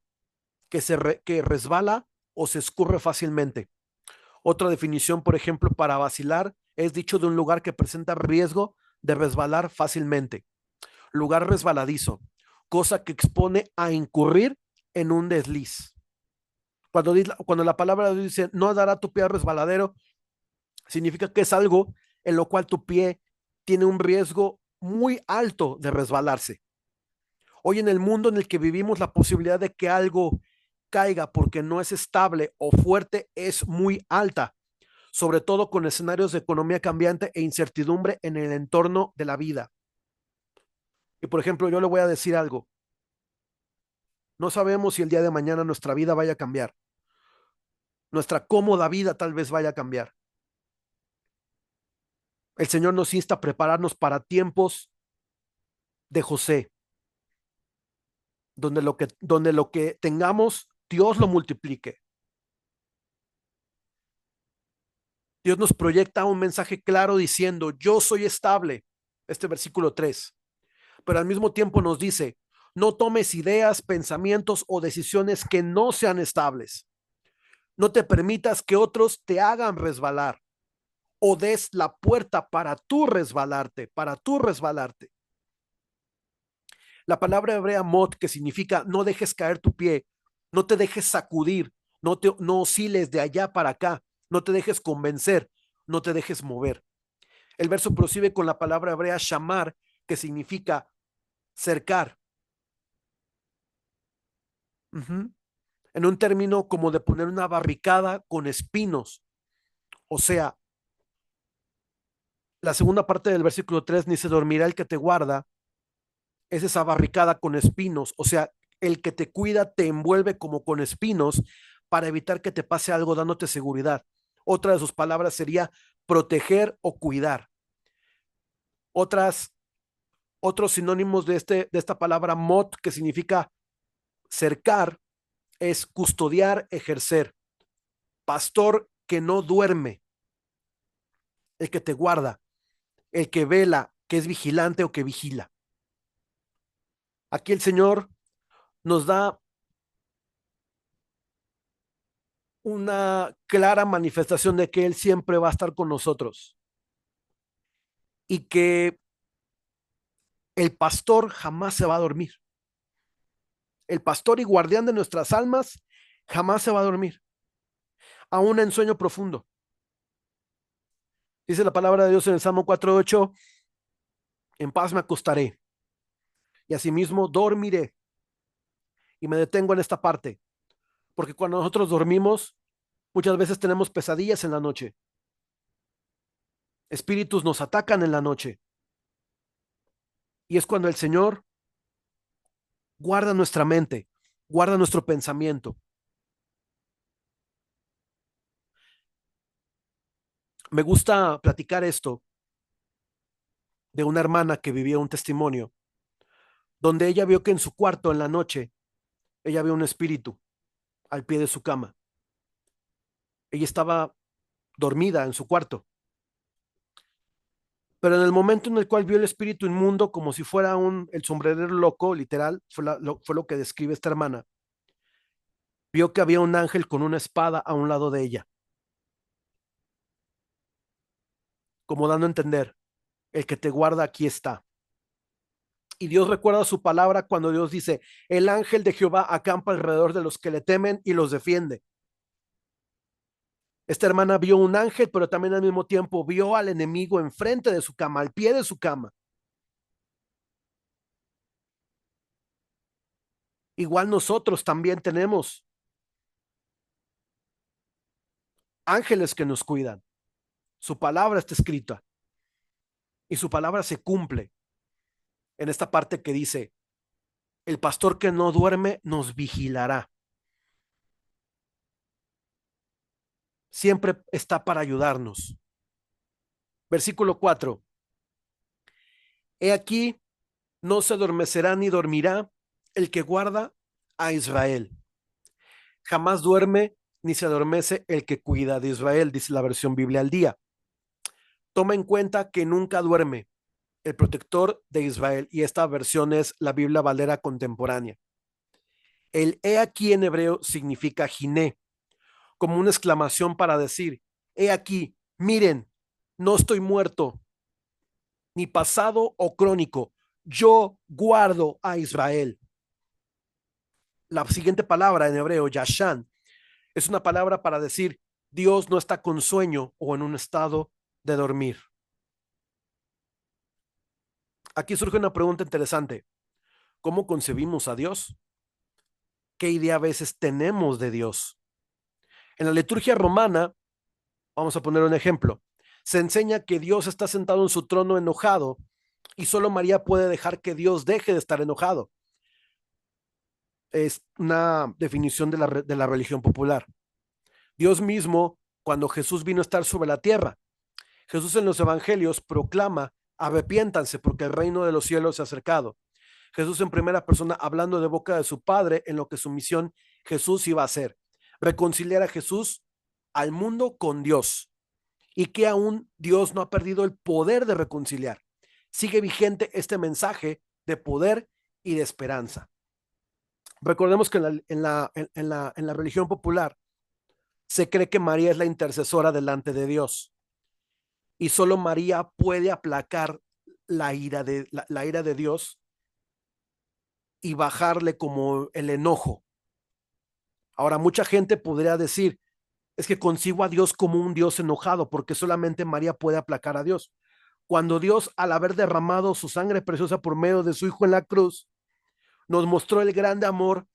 que resbala o se escurre fácilmente. Otra definición, por ejemplo, para vacilar es dicho de un lugar que presenta riesgo de resbalar fácilmente. Lugar resbaladizo, cosa que expone a incurrir en un desliz. Cuando la palabra dice no dará tu pie al resbaladero, significa que es algo en lo cual tu pie tiene un riesgo muy alto de resbalarse. Hoy en el mundo en el que vivimos, la posibilidad de que algo caiga porque no es estable o fuerte es muy alta, sobre todo con escenarios de economía cambiante e incertidumbre en el entorno de la vida. Y por ejemplo, yo le voy a decir algo. No sabemos si el día de mañana nuestra vida vaya a cambiar. Nuestra cómoda vida tal vez vaya a cambiar. El Señor nos insta a prepararnos para tiempos de José, donde lo que tengamos, Dios lo multiplique. Dios nos proyecta un mensaje claro diciendo, yo soy estable, este versículo 3, pero al mismo tiempo nos dice, no tomes ideas, pensamientos o decisiones que no sean estables. No te permitas que otros te hagan resbalar o des la puerta para tú resbalarte. La palabra hebrea mot, que significa no dejes caer tu pie, no te dejes sacudir, no osciles de allá para acá, no te dejes convencer, no te dejes mover. El verso prosigue con la palabra hebrea shamar, que significa cercar. Uh-huh. En un término como de poner una barricada con espinos. O sea, la segunda parte del versículo 3, ni se dormirá el que te guarda, es esa barricada con espinos. O sea, el que te cuida te envuelve como con espinos para evitar que te pase algo dándote seguridad. Otra de sus palabras sería proteger o cuidar. Otras Otros sinónimos de esta palabra mot, que significa cercar, es custodiar, ejercer. Pastor que no duerme, el que te guarda, el que vela, que es vigilante o que vigila. Aquí el Señor nos da una clara manifestación de que Él siempre va a estar con nosotros y que el pastor jamás se va a dormir. El pastor y guardián de nuestras almas jamás se va a dormir, aún en sueño profundo. Dice la palabra de Dios en el Salmo 4:8, en paz me acostaré y asimismo dormiré. Y me detengo en esta parte, porque cuando nosotros dormimos, muchas veces tenemos pesadillas en la noche. Espíritus nos atacan en la noche. Y es cuando el Señor guarda nuestra mente, guarda nuestro pensamiento. Me gusta platicar esto de una hermana que vivía un testimonio, donde ella vio que en su cuarto en la noche, ella vio un espíritu al pie de su cama. Ella estaba dormida en su cuarto, Pero en el momento en el cual vio el espíritu inmundo, como si fuera el sombrerero loco, literal, fue lo que describe esta hermana, vio que había un ángel con una espada a un lado de ella, como dando a entender, el que te guarda aquí está. Y Dios recuerda su palabra cuando Dios dice, el ángel de Jehová acampa alrededor de los que le temen y los defiende. Esta hermana vio un ángel, pero también al mismo tiempo vio al enemigo enfrente de su cama, al pie de su cama. Igual nosotros también tenemos ángeles que nos cuidan. Su palabra está escrita y su palabra se cumple en esta parte que dice, el pastor que no duerme nos vigilará. Siempre está para ayudarnos. Versículo 4. He aquí, no se adormecerá ni dormirá el que guarda a Israel. Jamás duerme ni se adormece el que cuida de Israel, dice la versión Biblia al día. Toma en cuenta que nunca duerme el protector de Israel, y esta versión es la Biblia Valera contemporánea. El he aquí en hebreo significa giné, como una exclamación para decir, he aquí, miren, no estoy muerto, ni pasado o crónico, yo guardo a Israel. La siguiente palabra en hebreo, yashan, es una palabra para decir, Dios no está con sueño o en un estado de dormir. Aquí surge una pregunta interesante. ¿Cómo concebimos a Dios? ¿Qué idea a veces tenemos de Dios? En la liturgia romana, vamos a poner un ejemplo, se enseña que Dios está sentado en su trono enojado y solo María puede dejar que Dios deje de estar enojado. Es una definición de la religión popular. Dios mismo, cuando Jesús vino a estar sobre la tierra, Jesús en los evangelios proclama, arrepiéntanse porque el reino de los cielos se ha acercado. Jesús en primera persona hablando de boca de su Padre en lo que su misión Jesús iba a hacer. Reconciliar a Jesús al mundo con Dios, y que aún Dios no ha perdido el poder de reconciliar. Sigue vigente este mensaje de poder y de esperanza. Recordemos que en la religión popular se cree que María es la intercesora delante de Dios y solo María puede aplacar la ira de Dios y bajarle como el enojo. Ahora, mucha gente podría decir, es que concibo a Dios como un Dios enojado porque solamente María puede aplacar a Dios. Cuando Dios, al haber derramado su sangre preciosa por medio de su Hijo en la cruz, nos mostró el grande amor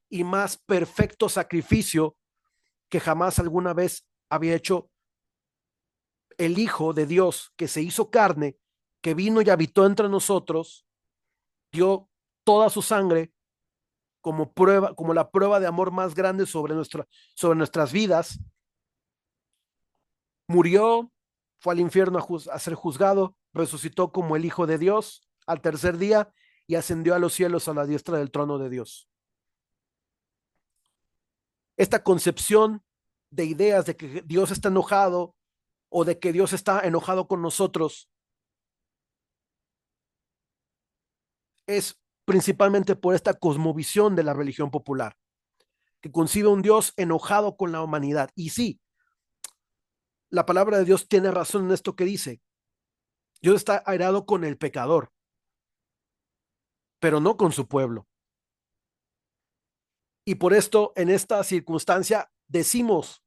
y más perfecto sacrificio que jamás alguna vez había hecho el Hijo de Dios, que se hizo carne, que vino y habitó entre nosotros, dio toda su sangre como prueba, como la prueba de amor más grande sobre nuestras vidas, murió, fue al infierno a ser juzgado, resucitó como el Hijo de Dios al tercer día y ascendió a los cielos a la diestra del trono de Dios. Esta concepción de ideas de que Dios está enojado o de que Dios está enojado con nosotros es principalmente por esta cosmovisión de la religión popular, que concibe un Dios enojado con la humanidad. Y sí, la palabra de Dios tiene razón en esto que dice. Dios está airado con el pecador, pero no con su pueblo. Y por esto, en esta circunstancia, decimos,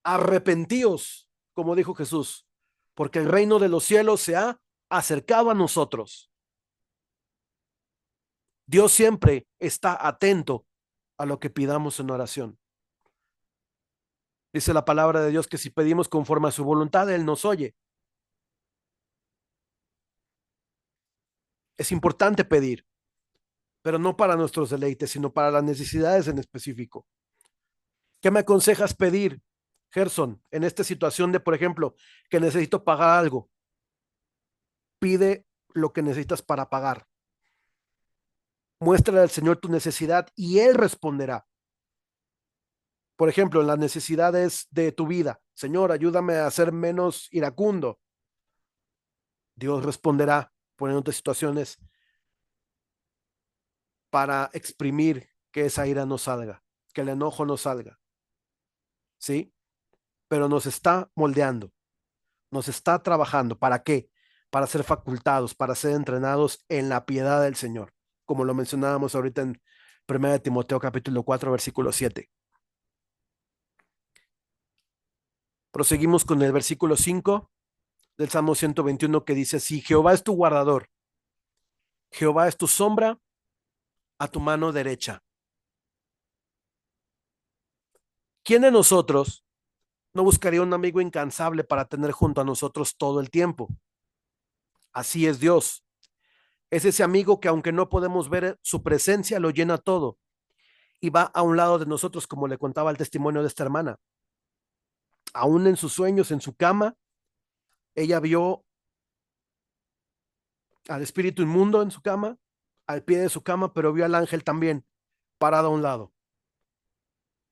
arrepentíos, como dijo Jesús, porque el reino de los cielos se ha acercado a nosotros. Dios siempre está atento a lo que pidamos en oración. Dice la palabra de Dios que si pedimos conforme a su voluntad, Él nos oye. Es importante pedir, pero no para nuestros deleites, sino para las necesidades en específico. ¿Qué me aconsejas pedir, Gerson, en esta situación de, por ejemplo, que necesito pagar algo? Pide lo que necesitas para pagar. Muéstrale al Señor tu necesidad y Él responderá. Por ejemplo, en las necesidades de tu vida. Señor, ayúdame a ser menos iracundo. Dios responderá poniéndote situaciones para exprimir que esa ira no salga, que el enojo no salga, ¿sí? Pero nos está moldeando, nos está trabajando. ¿Para qué? Para ser facultados, para ser entrenados en la piedad del Señor, como lo mencionábamos ahorita en 1 Timoteo capítulo 4, versículo 7. Proseguimos con el versículo 5 del Salmo 121 que dice así: Jehová es tu guardador, Jehová es tu sombra a tu mano derecha. ¿Quién de nosotros no buscaría un amigo incansable para tener junto a nosotros todo el tiempo? Así es Dios. Es ese amigo que aunque no podemos ver su presencia, lo llena todo y va a un lado de nosotros, como le contaba el testimonio de esta hermana. Aún en sus sueños, en su cama, ella vio al espíritu inmundo en su cama, al pie de su cama, pero vio al ángel también parado a un lado,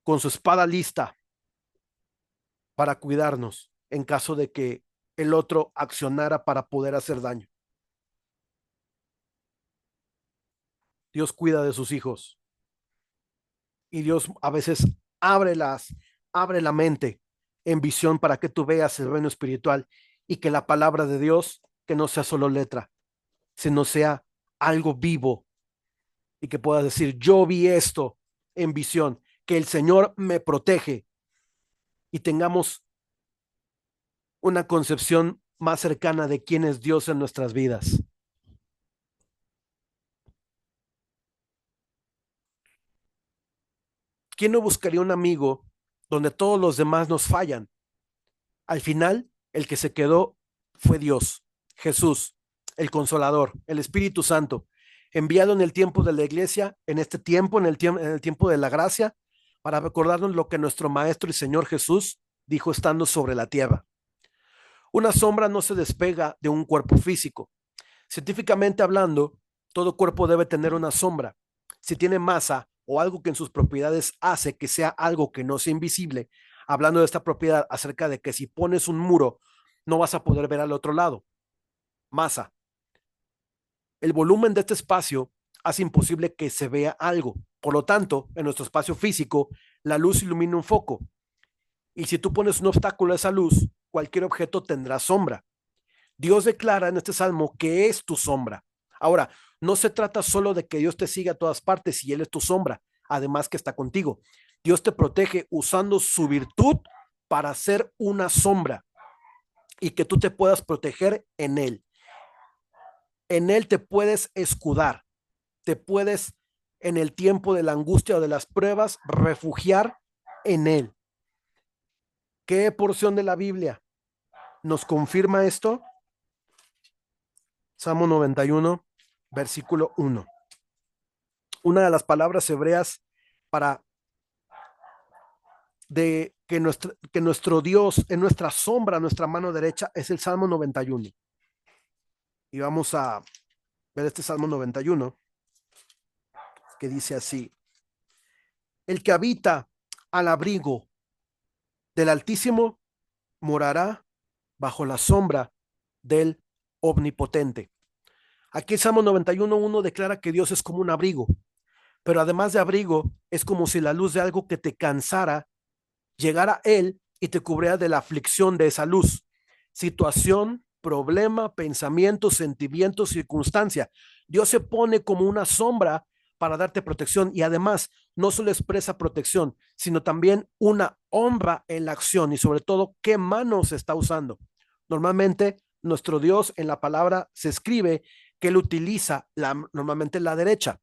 con su espada lista para cuidarnos en caso de que el otro accionara para poder hacer daño. Dios cuida de sus hijos y Dios a veces abre abre la mente en visión para que tú veas el reino espiritual y que la palabra de Dios, que no sea solo letra, sino sea algo vivo y que puedas decir: yo vi esto en visión, que el Señor me protege, y tengamos una concepción más cercana de quién es Dios en nuestras vidas. ¿Quién no buscaría un amigo donde todos los demás nos fallan? Al final, el que se quedó fue Dios, Jesús, el Consolador, el Espíritu Santo, enviado en el tiempo de la iglesia, en este tiempo, en el tiempo de la gracia, para recordarnos lo que nuestro Maestro y Señor Jesús dijo estando sobre la tierra. Una sombra no se despega de un cuerpo físico. Científicamente hablando, todo cuerpo debe tener una sombra. Si tiene masa o algo que en sus propiedades hace que sea algo que no sea invisible, hablando de esta propiedad acerca de que si pones un muro, no vas a poder ver al otro lado. Masa. El volumen de este espacio hace imposible que se vea algo. Por lo tanto, en nuestro espacio físico, la luz ilumina un foco. Y si tú pones un obstáculo a esa luz, cualquier objeto tendrá sombra. Dios declara en este salmo que es tu sombra. Ahora, no se trata solo de que Dios te siga a todas partes y Él es tu sombra, además que está contigo. Dios te protege usando su virtud para ser una sombra y que tú te puedas proteger en Él. En Él te puedes escudar, te puedes en el tiempo de la angustia o de las pruebas refugiar en Él. ¿Qué porción de la Biblia nos confirma esto? Salmo 91, versículo 1. Una de las palabras hebreas para de que nuestro Dios en nuestra sombra, nuestra mano derecha, es el Salmo 91. Y vamos a ver este Salmo 91 que dice así: el que habita al abrigo del Altísimo morará bajo la sombra del Omnipotente. Aquí el Salmo 91:1 declara que Dios es como un abrigo, pero además de abrigo, es como si la luz de algo que te cansara llegara Él y te cubriera de la aflicción de esa luz. Situación, problema, pensamiento, sentimiento, circunstancia. Dios se pone como una sombra para darte protección y además no solo expresa protección, sino también una honra en la acción y sobre todo qué manos está usando. Normalmente nuestro Dios en la palabra se escribe que Él utiliza normalmente la derecha,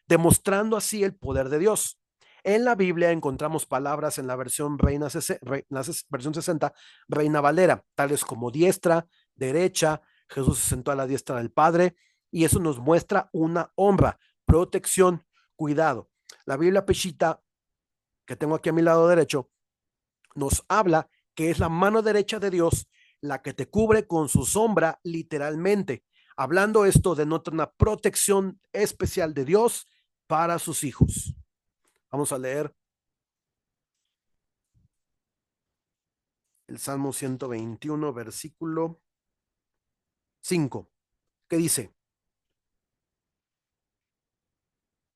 demostrando así el poder de Dios. En la Biblia encontramos palabras en la versión versión 60, Reina Valera, tales como diestra, derecha, Jesús se sentó a la diestra del Padre, y eso nos muestra una honra, protección, cuidado. La Biblia Peshita, que tengo aquí a mi lado derecho, nos habla que es la mano derecha de Dios la que te cubre con su sombra literalmente. Hablando esto denota una protección especial de Dios para sus hijos. Vamos a leer el Salmo 121, versículo 5, que dice,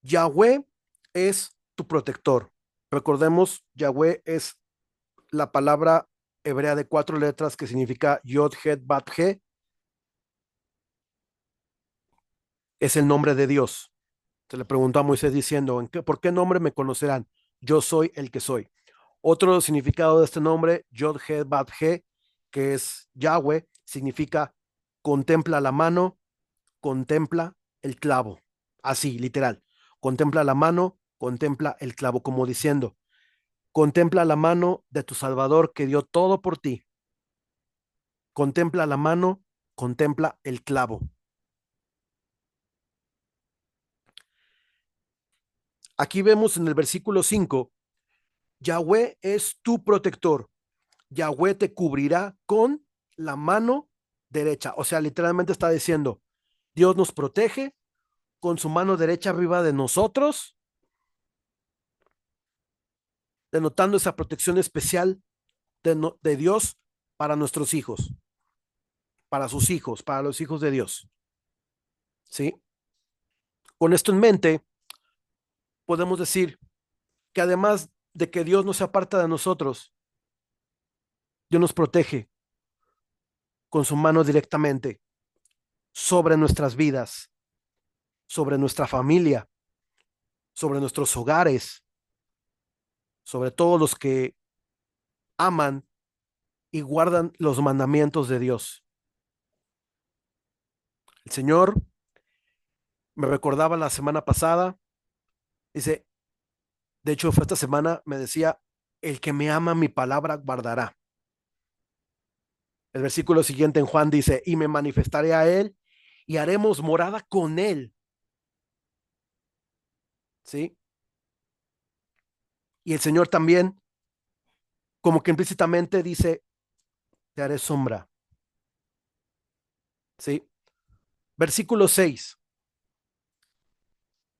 Yahweh es tu protector. Recordemos, Yahweh es la palabra hebrea de 4 letras que significa Yod, Het, Bat, He, es el nombre de Dios. Se le preguntó a Moisés diciendo, ¿por qué nombre me conocerán? Yo soy el que soy. Otro significado de este nombre, Yod, Het, Bat, He, que es Yahweh, significa contempla la mano, contempla el clavo. Así, literal. Contempla la mano, contempla el clavo, como diciendo, contempla la mano de tu Salvador que dio todo por ti. Contempla la mano, contempla el clavo. Aquí vemos en el versículo 5, Yahweh es tu protector. Yahweh te cubrirá con la mano derecha. O sea, literalmente está diciendo, Dios nos protege con su mano derecha arriba de nosotros, denotando esa protección especial de Dios para nuestros hijos, para sus hijos, para los hijos de Dios. ¿Sí? Con esto en mente, podemos decir que además de que Dios no se aparta de nosotros, Dios nos protege con su mano directamente sobre nuestras vidas, sobre nuestra familia, sobre nuestros hogares, sobre todos los que aman y guardan los mandamientos de Dios. El Señor me recordaba la semana pasada, dice, de hecho fue esta semana, me decía, el que me ama mi palabra guardará. El versículo siguiente en Juan dice, y me manifestaré a él y haremos morada con él. ¿Sí? Y el Señor también, como que implícitamente dice, te haré sombra. ¿Sí? Versículo 6,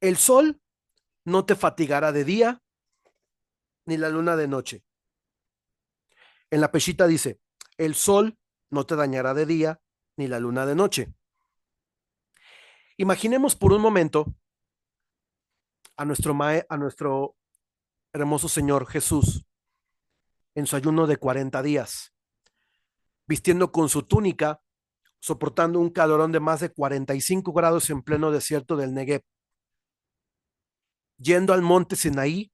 el sol no te fatigará de día, ni la luna de noche. En la peshita dice, el sol no te dañará de día, ni la luna de noche. Imaginemos por un momento a nuestro hermoso Señor Jesús en su ayuno de 40 días, vistiendo con su túnica, soportando un calorón de más de 45 grados en pleno desierto del Negev, yendo al monte Sinaí,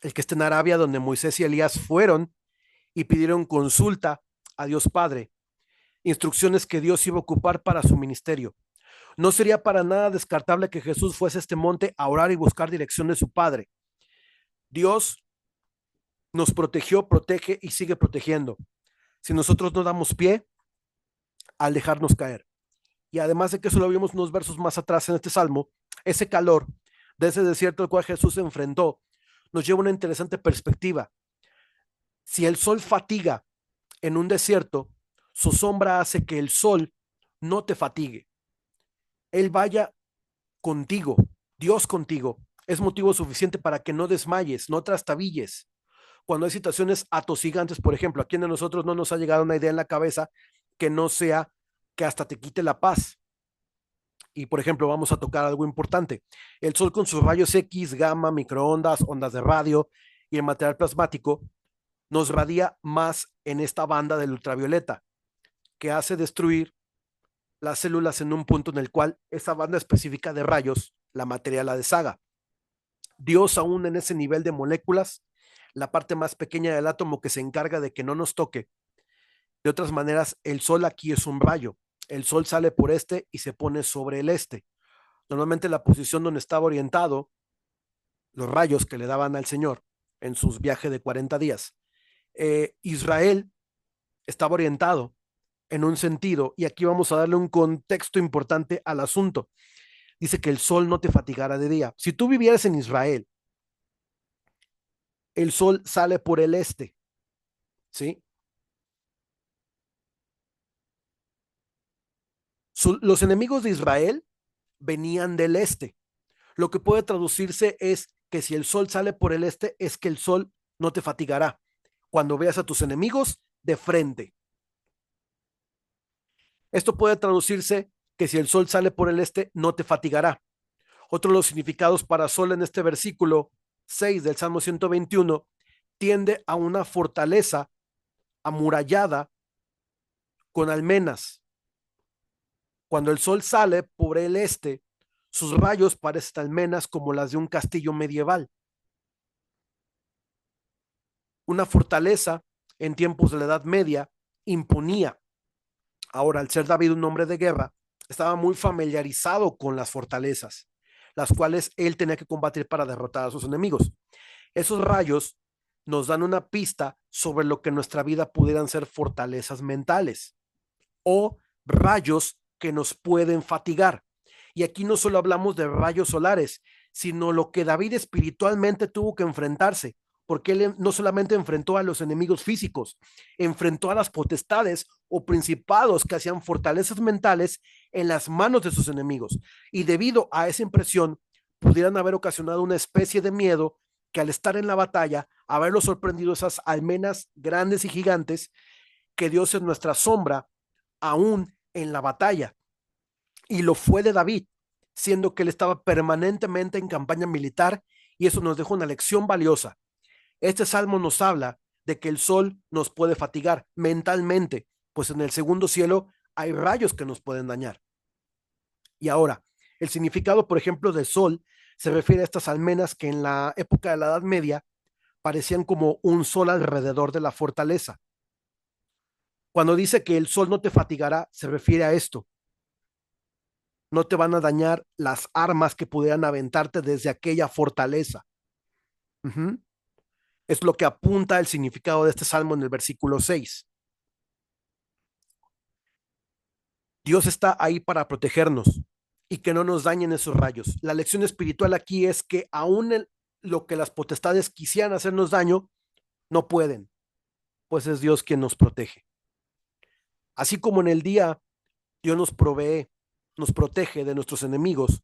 el que está en Arabia, donde Moisés y Elías fueron y pidieron consulta a Dios Padre, instrucciones que Dios iba a ocupar para su ministerio. No sería para nada descartable que Jesús fuese a este monte a orar y buscar dirección de su Padre. Dios nos protegió, protege y sigue protegiendo. Si nosotros no damos pie al dejarnos caer. Y además de que eso lo vimos unos versos más atrás en este salmo, ese calor de ese desierto al cual Jesús se enfrentó nos lleva a una interesante perspectiva. Si el sol fatiga en un desierto, su sombra hace que el sol no te fatigue. Él vaya contigo, Dios contigo, es motivo suficiente para que no desmayes, no trastabilles. Cuando hay situaciones atosigantes, por ejemplo, ¿a quién de nosotros no nos ha llegado una idea en la cabeza que no sea que hasta te quite la paz? Y, por ejemplo, vamos a tocar algo importante. El sol con sus rayos X, gamma, microondas, ondas de radio y el material plasmático nos radia más en esta banda del ultravioleta, que hace destruir las células en un punto en el cual esa banda específica de rayos, la materia la deshaga. Dios aún en ese nivel de moléculas, la parte más pequeña del átomo que se encarga de que no nos toque. De otras maneras, el sol aquí es un rayo. El sol sale por este y se pone sobre el este. Normalmente la posición donde estaba orientado, los rayos que le daban al Señor en sus viajes de 40 días. Israel estaba orientado en un sentido, y aquí vamos a darle un contexto importante al asunto. Dice que el sol no te fatigara de día. Si tú vivieras en Israel, el sol sale por el este, ¿sí? Los enemigos de Israel venían del este. Lo que puede traducirse es que si el sol sale por el este, es que el sol no te fatigará cuando veas a tus enemigos de frente. Esto puede traducirse que si el sol sale por el este, no te fatigará. Otro de los significados para sol en este versículo 6 del Salmo 121 tiende a una fortaleza amurallada con almenas. Cuando el sol sale por el este, sus rayos parecen almenas como las de un castillo medieval. Una fortaleza en tiempos de la Edad Media imponía. Ahora, al ser David un hombre de guerra, estaba muy familiarizado con las fortalezas, las cuales él tenía que combatir para derrotar a sus enemigos. Esos rayos nos dan una pista sobre lo que en nuestra vida pudieran ser fortalezas mentales o rayos que nos pueden fatigar. Y aquí no solo hablamos de rayos solares, sino lo que David espiritualmente tuvo que enfrentarse, porque él no solamente enfrentó a los enemigos físicos, enfrentó a las potestades o principados que hacían fortalezas mentales en las manos de sus enemigos. Y debido a esa impresión, pudieran haber ocasionado una especie de miedo que al estar en la batalla, haberlo sorprendido esas almenas grandes y gigantes, que Dios es nuestra sombra aún en la batalla. Y lo fue de David, siendo que él estaba permanentemente en campaña militar, y eso nos deja una lección valiosa. Este salmo nos habla de que el sol nos puede fatigar mentalmente, pues en el segundo cielo hay rayos que nos pueden dañar. Y ahora, el significado, por ejemplo, del sol se refiere a estas almenas que en la época de la Edad Media parecían como un sol alrededor de la fortaleza. Cuando dice que el sol no te fatigará, se refiere a esto. No te van a dañar las armas que pudieran aventarte desde aquella fortaleza. Uh-huh. Es lo que apunta el significado de este salmo en el versículo 6. Dios está ahí para protegernos y que no nos dañen esos rayos. La lección espiritual aquí es que aún lo que las potestades quisieran hacernos daño, no pueden, pues es Dios quien nos protege. Así como en el día Dios nos provee, nos protege de nuestros enemigos,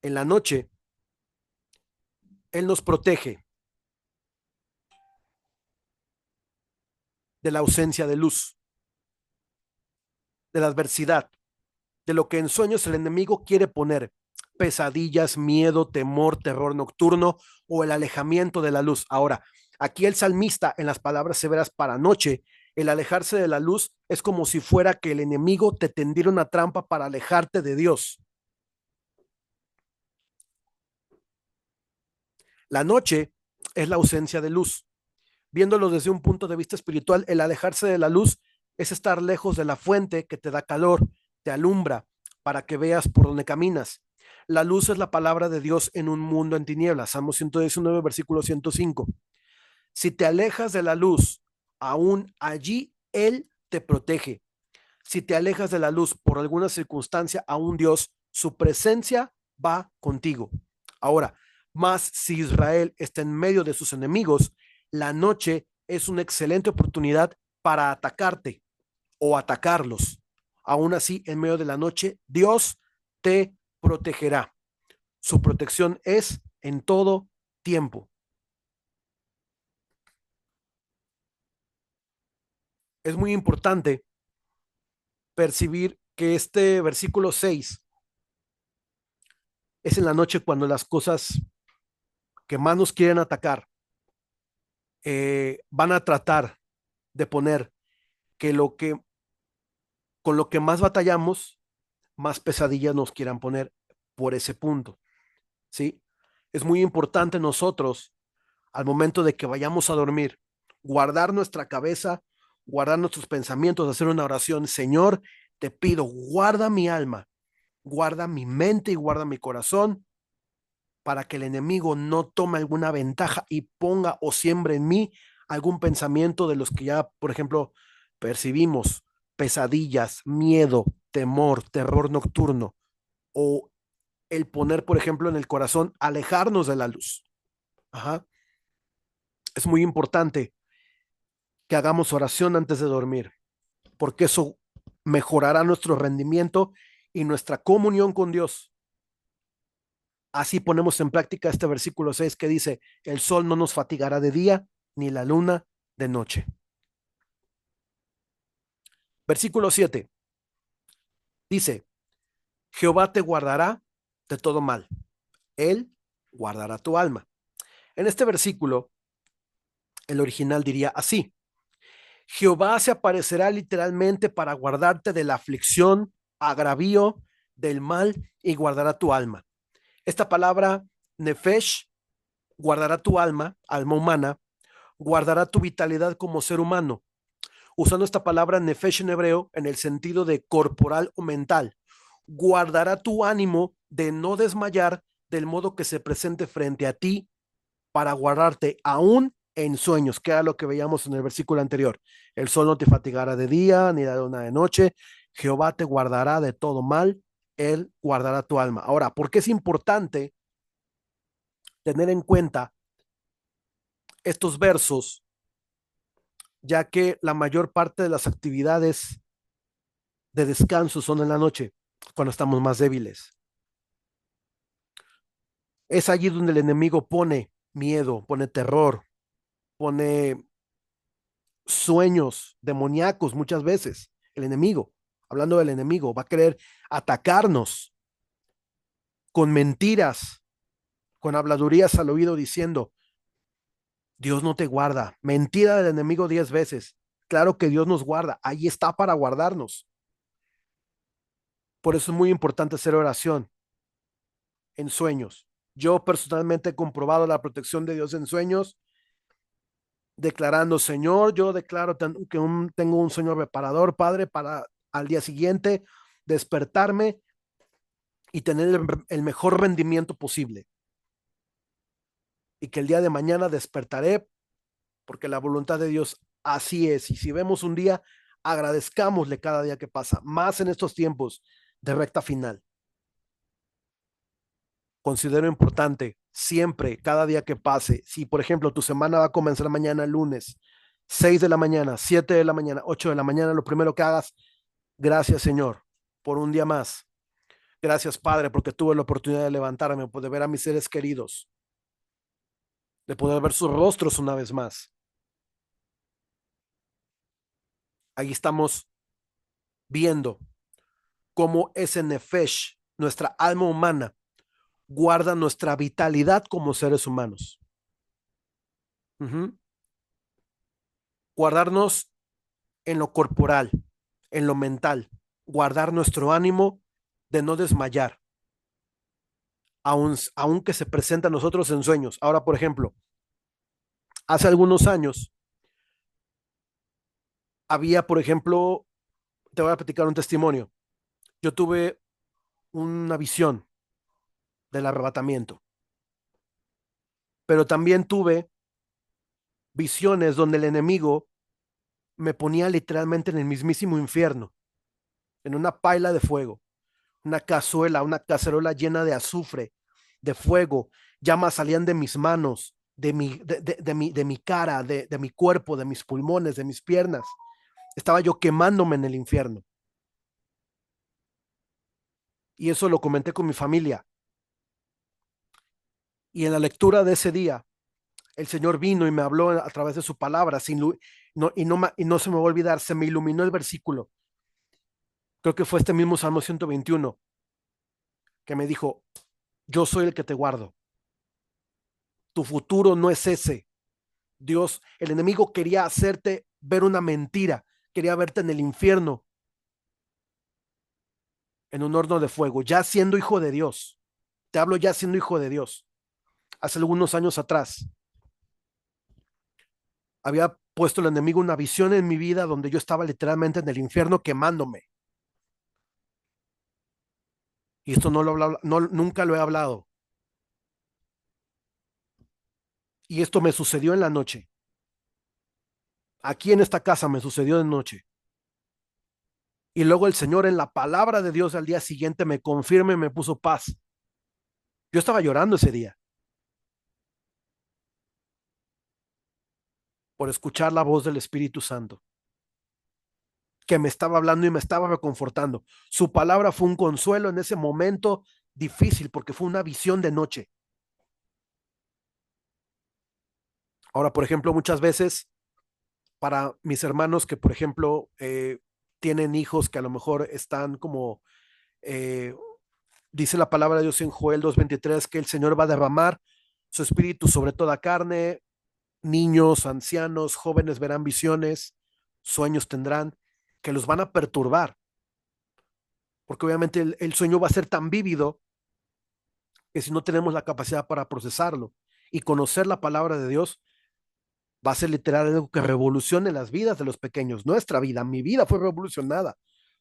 en la noche Él nos protege de la ausencia de luz, de la adversidad, de lo que en sueños el enemigo quiere poner: pesadillas, miedo, temor, terror nocturno o el alejamiento de la luz. Ahora, aquí el salmista, en las palabras severas para noche, el alejarse de la luz es como si fuera que el enemigo te tendiera una trampa para alejarte de Dios. La noche es la ausencia de luz. Viéndolo desde un punto de vista espiritual, el alejarse de la luz es estar lejos de la fuente que te da calor, te alumbra para que veas por dónde caminas. La luz es la palabra de Dios en un mundo en tinieblas. Salmo 119, versículo 105. Si te alejas de la luz, aún allí Él te protege. Si te alejas de la luz por alguna circunstancia, aún Dios, su presencia va contigo. Ahora, más si Israel está en medio de sus enemigos, la noche es una excelente oportunidad para atacarte o atacarlos. Aún así, en medio de la noche, Dios te protegerá. Su protección es en todo tiempo. Es muy importante percibir que este versículo 6 es en la noche cuando las cosas que más nos quieren atacar van a tratar de poner que con lo que más batallamos, más pesadillas nos quieran poner por ese punto, ¿sí? Es muy importante nosotros, al momento de que vayamos a dormir, guardar nuestra cabeza, guardar nuestros pensamientos, hacer una oración: Señor, te pido, guarda mi alma, guarda mi mente y guarda mi corazón, para que el enemigo no tome alguna ventaja y ponga o siembre en mí algún pensamiento de los que ya, por ejemplo, percibimos: pesadillas, miedo, temor, terror nocturno, o el poner, por ejemplo, en el corazón alejarnos de la luz. Ajá. Es muy importante que hagamos oración antes de dormir, porque eso mejorará nuestro rendimiento y nuestra comunión con Dios. Así ponemos en práctica este versículo 6 que dice: el sol no nos fatigará de día, ni la luna de noche. Versículo 7. Dice, Jehová te guardará de todo mal. Él guardará tu alma. En este versículo, el original diría así: Jehová se aparecerá literalmente para guardarte de la aflicción, agravio, del mal y guardará tu alma. Esta palabra, nefesh, guardará tu alma, alma humana, guardará tu vitalidad como ser humano, usando esta palabra nefesh en hebreo en el sentido de corporal o mental. Guardará tu ánimo de no desmayar del modo que se presente frente a ti para guardarte aún en sueños, que era lo que veíamos en el versículo anterior. El sol no te fatigará de día, ni la luna de noche. Jehová te guardará de todo mal, él guardará tu alma. Ahora, ¿por qué es importante tener en cuenta estos versos? Ya que la mayor parte de las actividades de descanso son en la noche, cuando estamos más débiles. Es allí donde el enemigo pone miedo, pone terror, pone sueños demoníacos muchas veces. El enemigo, hablando del enemigo, va a querer atacarnos con mentiras, con habladurías al oído diciendo, Dios no te guarda. Mentira del enemigo 10 veces. Claro que Dios nos guarda. Ahí está para guardarnos. Por eso es muy importante hacer oración en sueños. Yo personalmente he comprobado la protección de Dios en sueños, declarando, Señor, yo declaro que tengo un sueño reparador, Padre, para al día siguiente despertarme y tener el mejor rendimiento posible. Y que el día de mañana despertaré porque la voluntad de Dios así es. Y si vemos un día, agradezcámosle cada día que pasa, más en estos tiempos de recta final. Considero importante siempre, cada día que pase, si por ejemplo tu semana va a comenzar mañana lunes, 6 de la mañana, 7 de la mañana, 8 de la mañana, lo primero que hagas, gracias Señor por un día más. Gracias Padre porque tuve la oportunidad de levantarme, de ver a mis seres queridos, de poder ver sus rostros una vez más. Ahí estamos viendo cómo ese nefesh, nuestra alma humana, guarda nuestra vitalidad como seres humanos. Guardarnos en lo corporal, en lo mental, guardar nuestro ánimo de no desmayar, aunque se presenta a nosotros en sueños. Ahora, por ejemplo, hace algunos años había, por ejemplo, te voy a platicar un testimonio. Yo tuve una visión del arrebatamiento, pero también tuve visiones donde el enemigo me ponía literalmente en el mismísimo infierno, en una paila de fuego, una cacerola llena de azufre, de fuego, llamas salían de mis manos, de mi cara, de mi cuerpo, de mis pulmones, de mis piernas. Estaba yo quemándome en el infierno. Y eso lo comenté con mi familia. Y en la lectura de ese día, el Señor vino y me habló a través de su palabra, y no se me va a olvidar, se me iluminó el versículo. Creo que fue este mismo Salmo 121 que me dijo, yo soy el que te guardo. Tu futuro no es ese. Dios, el enemigo quería hacerte ver una mentira, quería verte en el infierno, en un horno de fuego, ya siendo hijo de Dios. Te hablo ya siendo hijo de Dios. Hace algunos años atrás, había puesto el enemigo una visión en mi vida donde yo estaba literalmente en el infierno quemándome. Y esto nunca lo he hablado. Y esto me sucedió en la noche. Aquí en esta casa me sucedió de noche. Y luego el Señor en la palabra de Dios al día siguiente me confirma y me puso paz. Yo estaba llorando ese día por escuchar la voz del Espíritu Santo, que me estaba hablando y me estaba reconfortando. Su palabra fue un consuelo en ese momento difícil porque fue una visión de noche. Ahora, por ejemplo, muchas veces para mis hermanos que, por ejemplo, tienen hijos que a lo mejor están como Eh, Dice la palabra de Dios en Joel 2:23 que el Señor va a derramar su espíritu sobre toda carne, niños, ancianos, jóvenes verán visiones, sueños tendrán, que los van a perturbar, porque obviamente el sueño va a ser tan vívido que si no tenemos la capacidad para procesarlo y conocer la palabra de Dios, va a ser literal algo que revolucione las vidas de los pequeños. Nuestra vida, mi vida fue revolucionada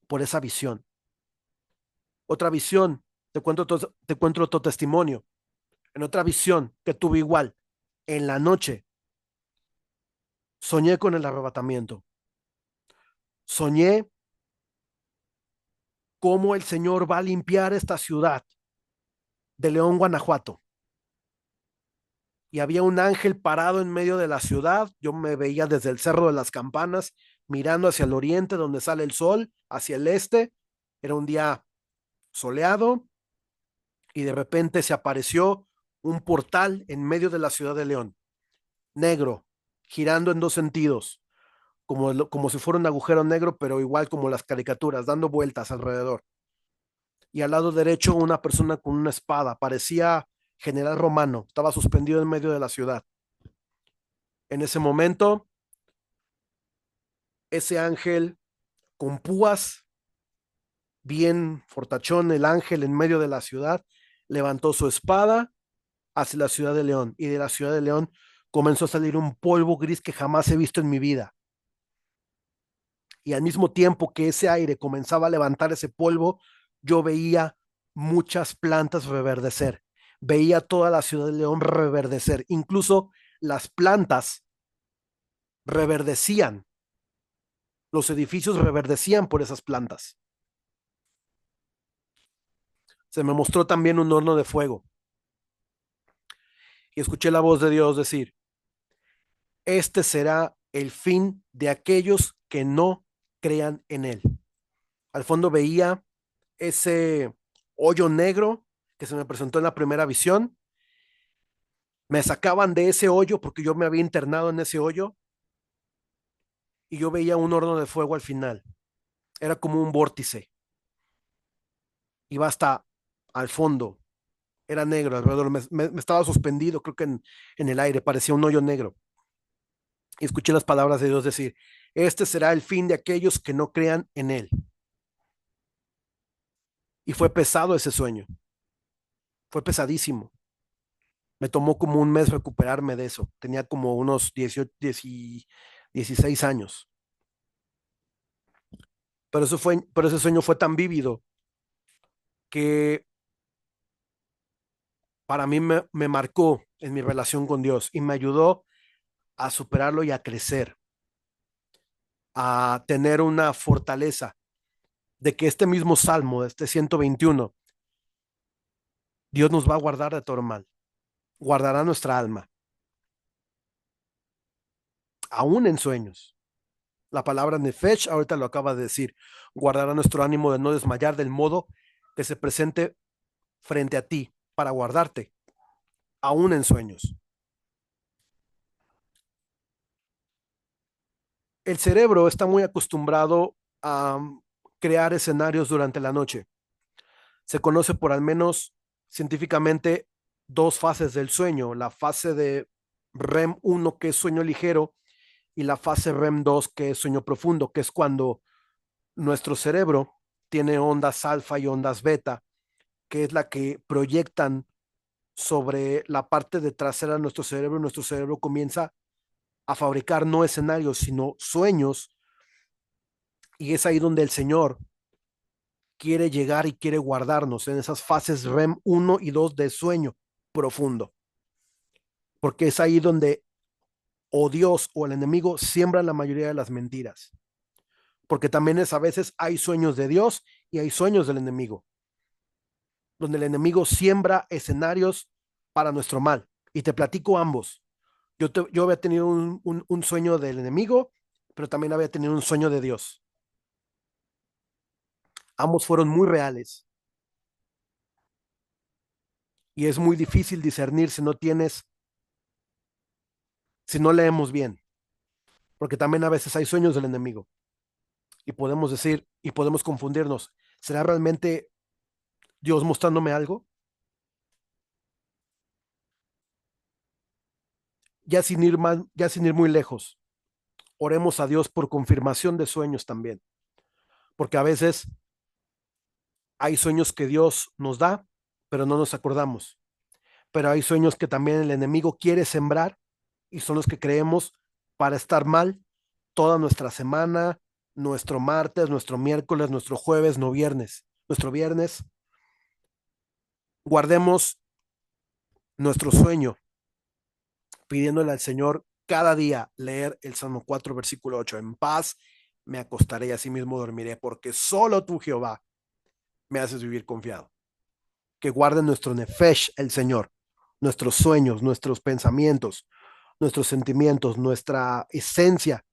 por esa visión. Otra visión, te cuento otro testimonio. En otra visión que tuve igual, en la noche, soñé con el arrebatamiento. Soñé cómo el Señor va a limpiar esta ciudad de León, Guanajuato. Y había un ángel parado en medio de la ciudad. Yo me veía desde el Cerro de las Campanas, mirando hacia el oriente, donde sale el sol, hacia el este. Era un día soleado y de repente se apareció un portal en medio de la ciudad de León, negro, girando en dos sentidos, como si fuera un agujero negro, pero igual como las caricaturas, dando vueltas alrededor. Y al lado derecho una persona con una espada, parecía general romano, estaba suspendido en medio de la ciudad. En ese momento, ese ángel con púas, bien fortachón, el ángel en medio de la ciudad, levantó su espada hacia la ciudad de León y de la ciudad de León comenzó a salir un polvo gris que jamás he visto en mi vida. Y al mismo tiempo que ese aire comenzaba a levantar ese polvo, yo veía muchas plantas reverdecer, veía toda la ciudad de León reverdecer, incluso las plantas reverdecían, los edificios reverdecían por esas plantas. Se me mostró también un horno de fuego y escuché la voz de Dios decir, este será el fin de aquellos que no crean en él. Al fondo veía ese hoyo negro que se me presentó en la primera visión. Me sacaban de ese hoyo porque yo me había internado en ese hoyo y yo veía un horno de fuego al final. Era como un vórtice. Iba hasta al fondo. Era negro alrededor. Me estaba suspendido, creo que en el aire. Parecía un hoyo negro. Y escuché las palabras de Dios decir, este será el fin de aquellos que no crean en él. Y fue pesado ese sueño. Fue pesadísimo. Me tomó como un mes recuperarme de eso. Tenía como unos 18, 16 años. Pero ese sueño fue tan vívido que para mí me marcó en mi relación con Dios y me ayudó a superarlo y a crecer, a tener una fortaleza de que este mismo salmo, este 121, Dios nos va a guardar de todo mal, guardará nuestra alma, aún en sueños. La palabra nefesh, ahorita lo acaba de decir, guardará nuestro ánimo de no desmayar del modo que se presente frente a ti para guardarte, aún en sueños. El cerebro está muy acostumbrado a crear escenarios durante la noche. Se conoce por al menos científicamente dos fases del sueño, la fase de REM 1 que es sueño ligero y la fase REM 2 que es sueño profundo, que es cuando nuestro cerebro tiene ondas alfa y ondas beta, que es la que proyectan sobre la parte de trasera de nuestro cerebro comienza a fabricar no escenarios, sino sueños, y es ahí donde el Señor quiere llegar y quiere guardarnos en esas fases REM 1 y 2 de sueño profundo, porque es ahí donde o Dios o el enemigo siembran la mayoría de las mentiras, porque también es a veces hay sueños de Dios y hay sueños del enemigo, donde el enemigo siembra escenarios para nuestro mal. Y te platico ambos. Yo había tenido un sueño del enemigo, pero también había tenido un sueño de Dios. Ambos fueron muy reales y es muy difícil discernir si no leemos bien, porque también a veces hay sueños del enemigo y podemos decir y podemos confundirnos. ¿Será realmente Dios mostrándome algo. Ya sin ir muy lejos, oremos a Dios por confirmación de sueños también, porque a veces hay sueños que Dios nos da, pero no nos acordamos. Pero hay sueños que también el enemigo quiere sembrar y son los que creemos para estar mal toda nuestra semana, nuestro martes, nuestro miércoles, nuestro jueves, no viernes, nuestro viernes. Guardemos nuestro sueño pidiéndole al Señor cada día leer el Salmo 4, versículo 8. En paz me acostaré y así mismo dormiré, porque solo tú, Jehová, me haces vivir confiado. Que guarde nuestro nefesh, el Señor, nuestros sueños, nuestros pensamientos, nuestros sentimientos, nuestra esencia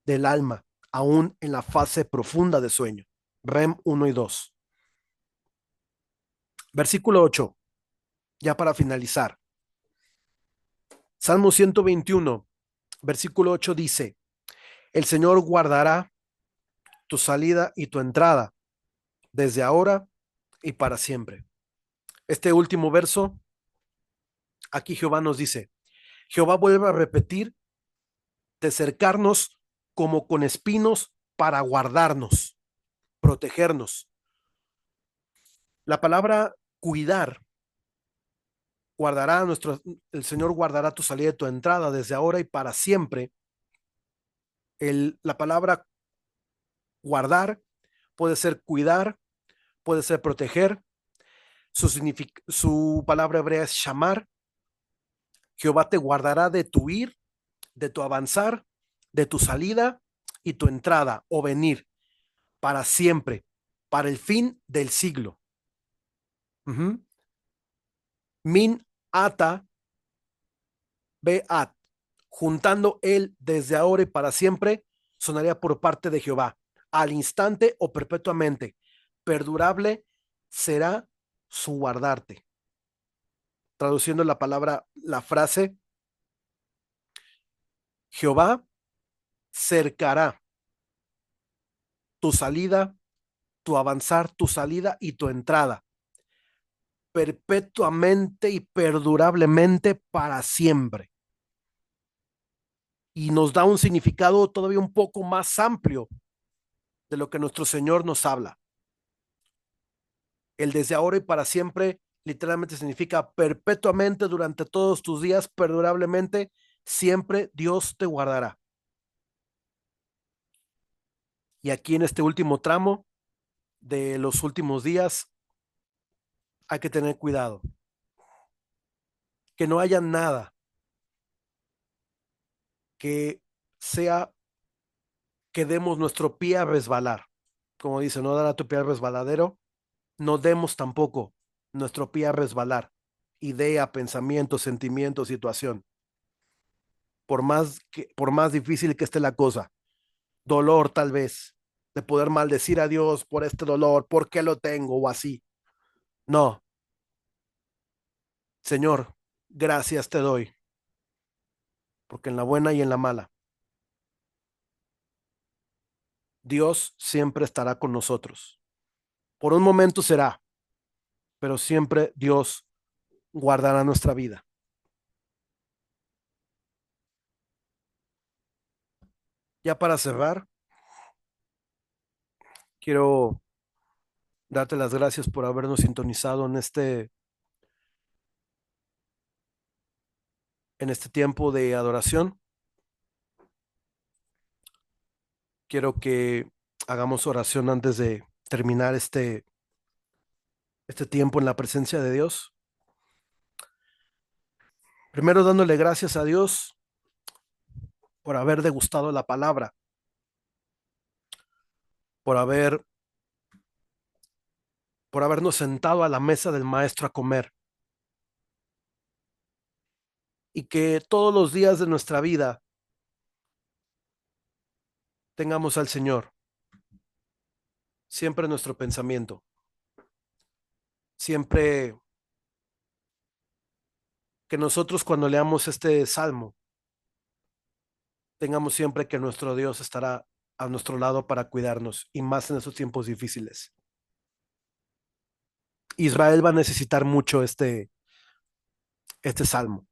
del alma, aún en la fase profunda de sueño. REM 1 y 2. Versículo 8, ya para finalizar. Salmo 121, versículo 8 dice, el Señor guardará tu salida y tu entrada desde ahora y para siempre. Este último verso, aquí Jehová nos dice, Jehová vuelve a repetir de cercarnos como con espinos para guardarnos, protegernos. La palabra cuidar, guardará nuestro, el Señor guardará tu salida y tu entrada desde ahora y para siempre. La palabra guardar puede ser cuidar, puede ser proteger. Su palabra hebrea es shamar. Jehová te guardará de tu ir, de tu avanzar, de tu salida y tu entrada o venir para siempre, para el fin del siglo. Min ata beat, juntando él desde ahora y para siempre, sonaría por parte de Jehová, al instante o perpetuamente. Perdurable será su guardarte. Traduciendo la palabra, la frase, Jehová cercará tu salida, tu avanzar, tu salida y tu entrada, perpetuamente y perdurablemente para siempre. Y nos da un significado todavía un poco más amplio de lo que nuestro Señor nos habla. El desde ahora y para siempre literalmente significa perpetuamente durante todos tus días, perdurablemente, siempre Dios te guardará. Y aquí en este último tramo de los últimos días hay que tener cuidado, que no haya nada que sea que demos nuestro pie a resbalar. Como dice, no dar a tu pie al resbaladero, no demos tampoco nuestro pie a resbalar. Idea, pensamiento, sentimiento, situación. Por más difícil que esté la cosa, dolor tal vez, de poder maldecir a Dios por este dolor, por qué lo tengo o así. No, Señor, gracias te doy, porque en la buena y en la mala, Dios siempre estará con nosotros. Por un momento será, pero siempre Dios guardará nuestra vida. Ya para cerrar, quiero darte las gracias por habernos sintonizado en este tiempo de adoración. Quiero que hagamos oración antes de terminar este tiempo en la presencia de Dios. Primero dándole gracias a Dios por haber degustado la palabra, por haber, por habernos sentado a la mesa del maestro a comer y que todos los días de nuestra vida tengamos al Señor siempre en nuestro pensamiento, siempre que nosotros cuando leamos este salmo tengamos siempre que nuestro Dios estará a nuestro lado para cuidarnos y más en esos tiempos difíciles. Israel va a necesitar mucho este salmo,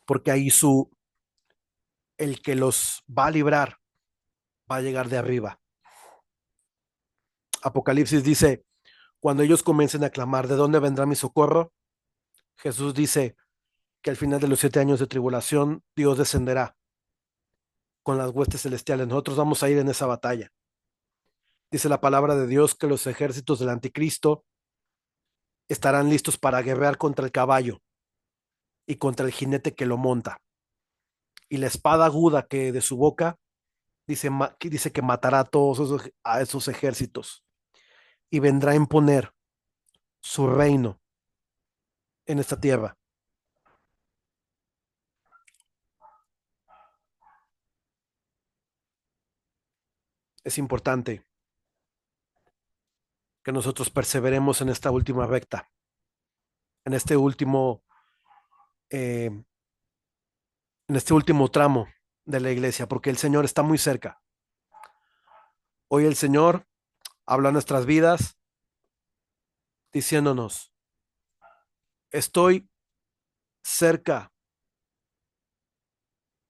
porque ahí el que los va a librar va a llegar de arriba. Apocalipsis dice, cuando ellos comiencen a clamar, ¿de dónde vendrá mi socorro? Jesús dice que al final de los 7 años de tribulación, Dios descenderá con las huestes celestiales. Nosotros vamos a ir en esa batalla. Dice la palabra de Dios que los ejércitos del anticristo estarán listos para guerrear contra el caballo y contra el jinete que lo monta. Y la espada aguda que de su boca dice que matará a esos ejércitos y vendrá a imponer su reino en esta tierra. Es importante que nosotros perseveremos en esta última recta, en eh, este último tramo de la iglesia, porque el Señor está muy cerca. Hoy el Señor habla a nuestras vidas diciéndonos, estoy cerca,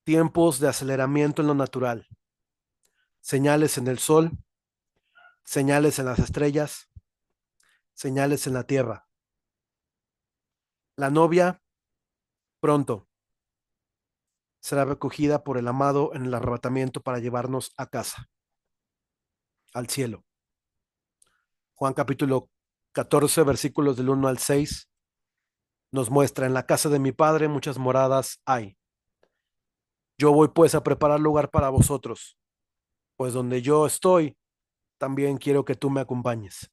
tiempos de aceleramiento en lo natural, señales en el sol, señales en las estrellas, señales en la tierra. La novia pronto será recogida por el amado en el arrebatamiento para llevarnos a casa, al cielo. Juan capítulo 14, versículos del 1 al 6, nos muestra, en la casa de mi padre muchas moradas hay. Yo voy pues a preparar lugar para vosotros, pues donde yo estoy, también quiero que tú me acompañes.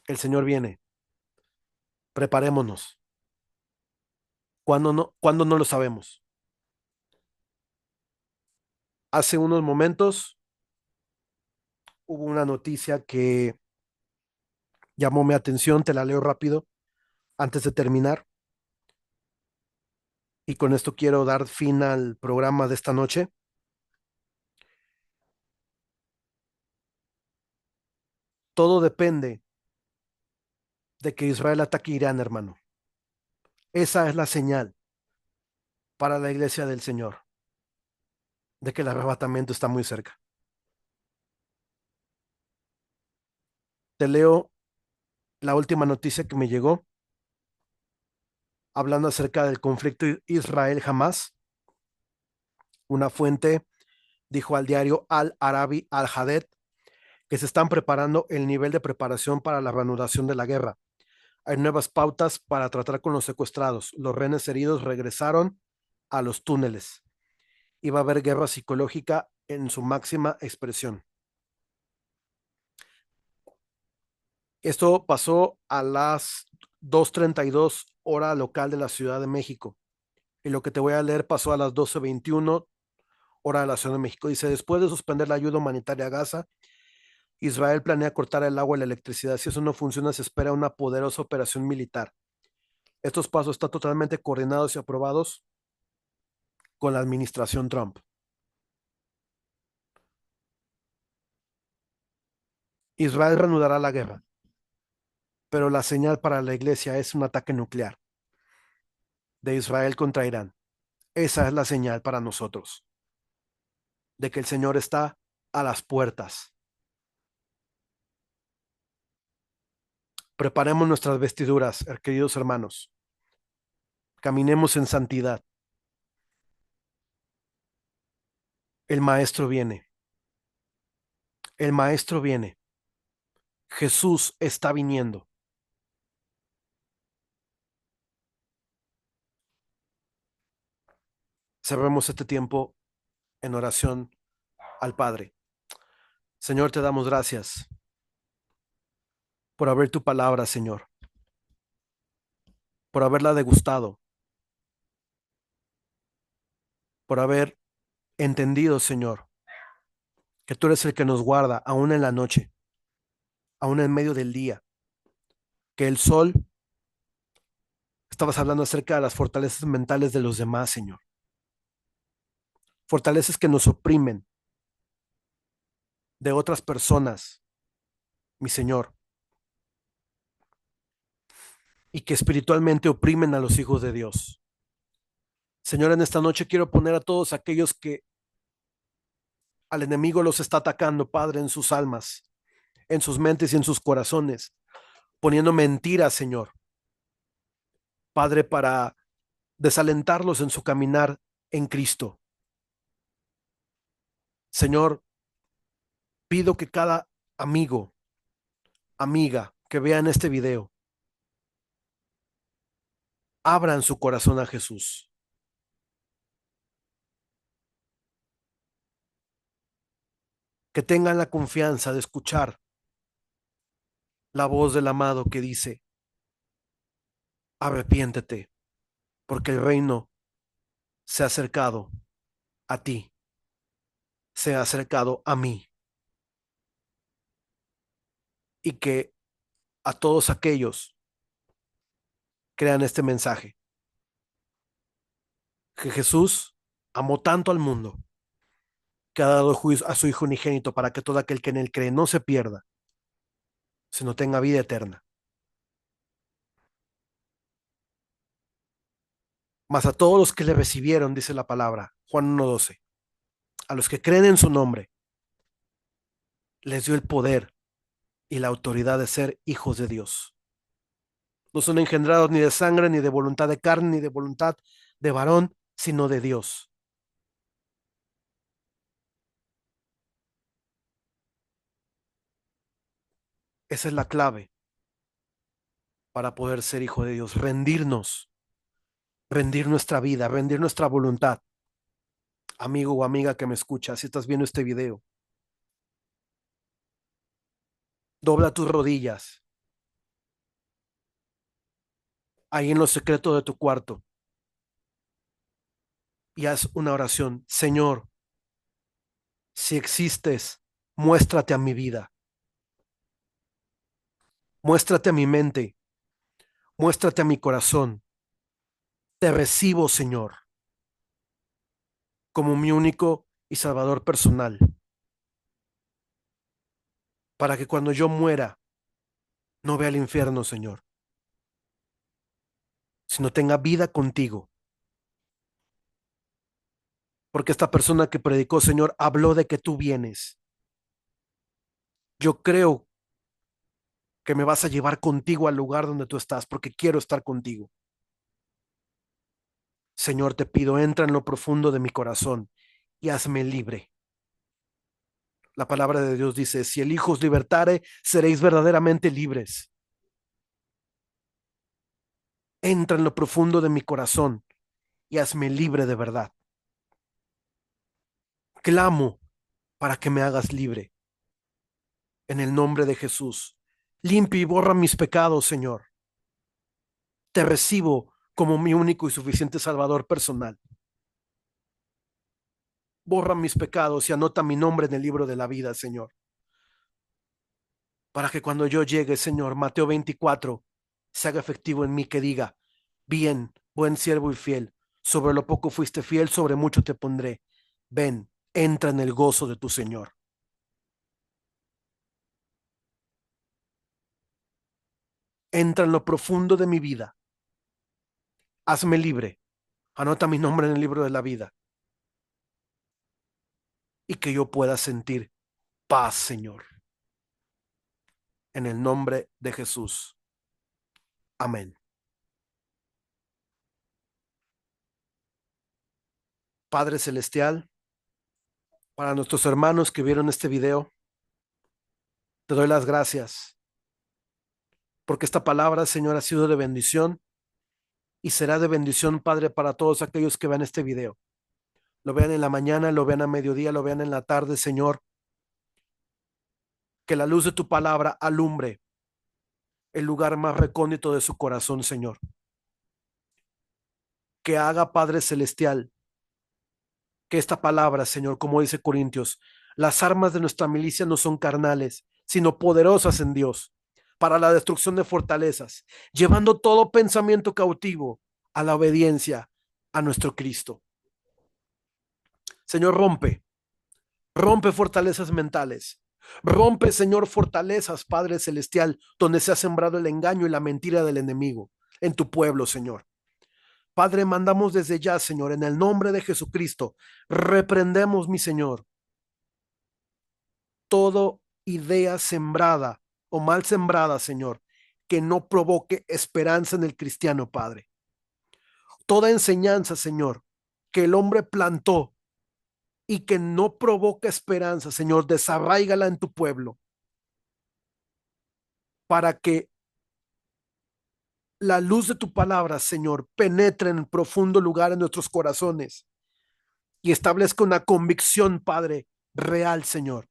El Señor viene, preparémonos. ¿Cuándo no lo sabemos? Hace unos momentos hubo una noticia que llamó mi atención, te la leo rápido antes de terminar. Y con esto quiero dar fin al programa de esta noche. Todo depende de que Israel ataque Irán, hermano. Esa es la señal para la iglesia del Señor, de que el arrebatamiento está muy cerca. Te leo la última noticia que me llegó, hablando acerca del conflicto Israel-Hamás. Una fuente dijo al diario Al-Arabi Al-Haded que se están preparando el nivel de preparación para la reanudación de la guerra. Hay nuevas pautas para tratar con los secuestrados. Los rehenes heridos regresaron a los túneles y va a haber guerra psicológica en su máxima expresión. Esto pasó a las 2:32 hora local de la Ciudad de México. Y lo que te voy a leer pasó a las 12:21 hora de la Ciudad de México. Dice, después de suspender la ayuda humanitaria a Gaza, Israel planea cortar el agua y la electricidad. Si eso no funciona, se espera una poderosa operación militar. Estos pasos están totalmente coordinados y aprobados con la administración Trump. Israel reanudará la guerra, pero la señal para la iglesia es un ataque nuclear de Israel contra Irán. Esa es la señal para nosotros de que el Señor está a las puertas. Preparemos nuestras vestiduras, queridos hermanos. Caminemos en santidad. El Maestro viene. El Maestro viene. Jesús está viniendo. Cerremos este tiempo en oración al Padre. Señor, te damos gracias por abrir tu palabra, Señor, por haberla degustado, por haber entendido, Señor, que tú eres el que nos guarda aún en la noche, aún en medio del día, que el sol, estabas hablando acerca de las fortalezas mentales de los demás, Señor, fortalezas que nos oprimen de otras personas, mi Señor, y que espiritualmente oprimen a los hijos de Dios. Señor, en esta noche quiero poner a todos aquellos que al enemigo los está atacando, Padre, en sus almas, en sus mentes y en sus corazones, poniendo mentiras, Señor, Padre, para desalentarlos en su caminar en Cristo. Señor, pido que cada amigo, amiga que vean este video, abran su corazón a Jesús, que tengan la confianza de escuchar la voz del amado que dice, arrepiéntete, porque el reino se ha acercado a ti, se ha acercado a mí, y que a todos aquellos crean este mensaje, que Jesús amó tanto al mundo que ha dado a su Hijo unigénito para que todo aquel que en él cree no se pierda, sino tenga vida eterna. Mas a todos los que le recibieron, dice la palabra, Juan 1:12, a los que creen en su nombre, les dio el poder y la autoridad de ser hijos de Dios. No son engendrados ni de sangre, ni de voluntad de carne, ni de voluntad de varón, sino de Dios. Esa es la clave para poder ser hijo de Dios, rendirnos, rendir nuestra vida, rendir nuestra voluntad. Amigo o amiga que me escucha, si estás viendo este video, dobla tus rodillas ahí en lo secreto de tu cuarto y haz una oración. Señor, si existes, muéstrate a mi vida, muéstrate a mi mente, muéstrate a mi corazón. Te recibo, Señor, como mi único y salvador personal, para que cuando yo muera no vea el infierno, Señor, sino tenga vida contigo. Porque esta persona que predicó, Señor, habló de que tú vienes. Yo creo que me vas a llevar contigo al lugar donde tú estás, porque quiero estar contigo. Señor, te pido, entra en lo profundo de mi corazón y hazme libre. La palabra de Dios dice, si el Hijo os libertare, seréis verdaderamente libres. Entra en lo profundo de mi corazón y hazme libre de verdad. Clamo para que me hagas libre. En el nombre de Jesús, limpia y borra mis pecados, Señor. Te recibo como mi único y suficiente Salvador personal. Borra mis pecados y anota mi nombre en el libro de la vida, Señor. Para que cuando yo llegue, Señor, Mateo 24, se haga efectivo en mí que diga, bien, buen siervo y fiel, sobre lo poco fuiste fiel, sobre mucho te pondré. Ven, entra en el gozo de tu Señor. Entra en lo profundo de mi vida. Hazme libre. Anota mi nombre en el libro de la vida. Y que yo pueda sentir paz, Señor. En el nombre de Jesús. Amén. Padre Celestial, para nuestros hermanos que vieron este video, te doy las gracias porque esta palabra, Señor, ha sido de bendición y será de bendición, Padre, para todos aquellos que vean este video. Lo vean en la mañana, lo vean a mediodía, lo vean en la tarde, Señor. Que la luz de tu palabra alumbre el lugar más recóndito de su corazón, Señor. Que haga, Padre Celestial, que esta palabra, Señor, como dice Corintios, las armas de nuestra milicia no son carnales, sino poderosas en Dios, para la destrucción de fortalezas, llevando todo pensamiento cautivo a la obediencia a nuestro Cristo. Señor, rompe fortalezas mentales, Rompe, Señor, fortalezas, Padre Celestial, donde se ha sembrado el engaño y la mentira del enemigo en tu pueblo, Señor. Padre, mandamos desde ya, Señor, en el nombre de Jesucristo, reprendemos, mi Señor, toda idea sembrada o mal sembrada, Señor, que no provoque esperanza en el cristiano, Padre. Toda enseñanza, Señor, que el hombre plantó y que no provoca esperanza, Señor, desarráigala en tu pueblo para que la luz de tu palabra, Señor, penetre en profundo lugar en nuestros corazones y establezca una convicción, Padre, real, Señor,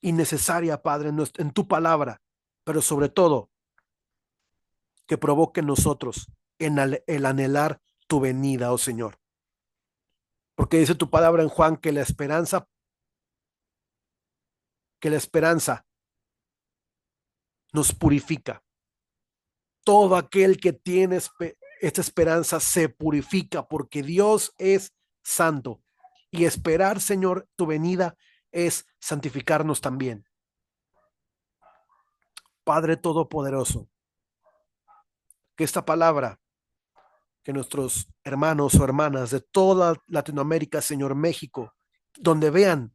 y necesaria, Padre, en tu palabra, pero sobre todo que provoque en nosotros el anhelar tu venida, oh Señor. Porque dice tu palabra en Juan que la esperanza nos purifica. Todo aquel que tiene esta esperanza se purifica porque Dios es santo. Y esperar, Señor, tu venida es santificarnos también. Padre Todopoderoso, que esta palabra, que nuestros hermanos o hermanas de toda Latinoamérica, Señor, México, donde vean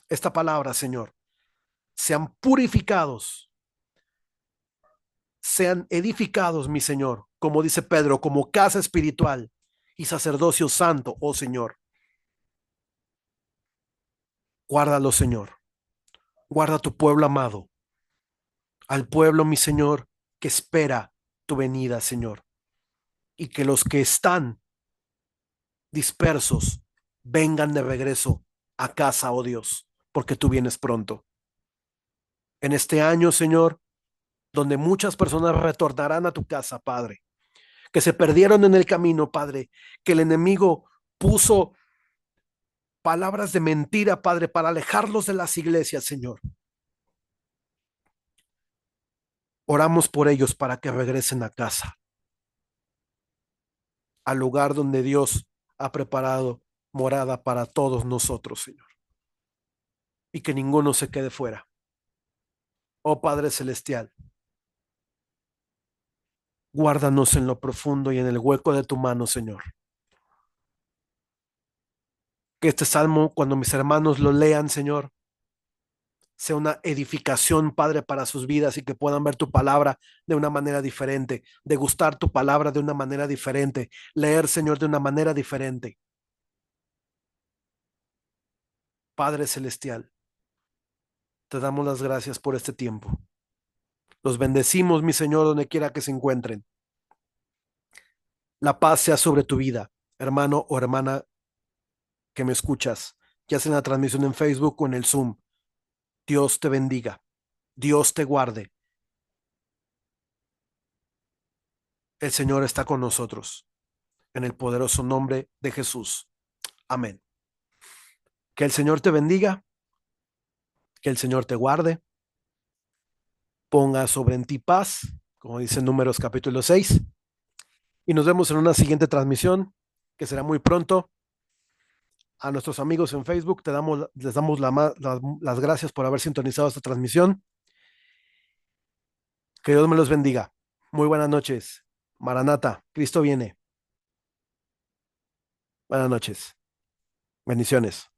esta palabra, Señor, sean purificados, sean edificados, mi Señor, como dice Pedro, como casa espiritual y sacerdocio santo, oh Señor. Guárdalo, Señor. Guarda tu pueblo amado, al pueblo, mi Señor, que espera tu venida, Señor. Y que los que están dispersos vengan de regreso a casa, oh Dios, porque tú vienes pronto. En este año, Señor, donde muchas personas retornarán a tu casa, Padre, que se perdieron en el camino, Padre, que el enemigo puso palabras de mentira, Padre, para alejarlos de las iglesias, Señor. Oramos por ellos para que regresen a casa, al lugar donde Dios ha preparado morada para todos nosotros, Señor. Y que ninguno se quede fuera. Oh Padre Celestial, guárdanos en lo profundo y en el hueco de tu mano, Señor. Que este salmo, cuando mis hermanos lo lean, Señor, sea una edificación, Padre, para sus vidas y que puedan ver tu palabra de una manera diferente, degustar tu palabra de una manera diferente, leer, Señor, de una manera diferente. Padre Celestial, te damos las gracias por este tiempo. Los bendecimos, mi Señor, donde quiera que se encuentren. La paz sea sobre tu vida, hermano o hermana que me escuchas, ya sea en la transmisión en Facebook o en el Zoom. Dios te bendiga. Dios te guarde. El Señor está con nosotros. En el poderoso nombre de Jesús. Amén. Que el Señor te bendiga, que el Señor te guarde, ponga sobre en ti paz, como dice en Números capítulo 6, y nos vemos en una siguiente transmisión, que será muy pronto. A nuestros amigos en Facebook les damos las gracias por haber sintonizado esta transmisión. Que Dios me los bendiga. Muy buenas noches. Maranata, Cristo viene. Buenas noches. Bendiciones.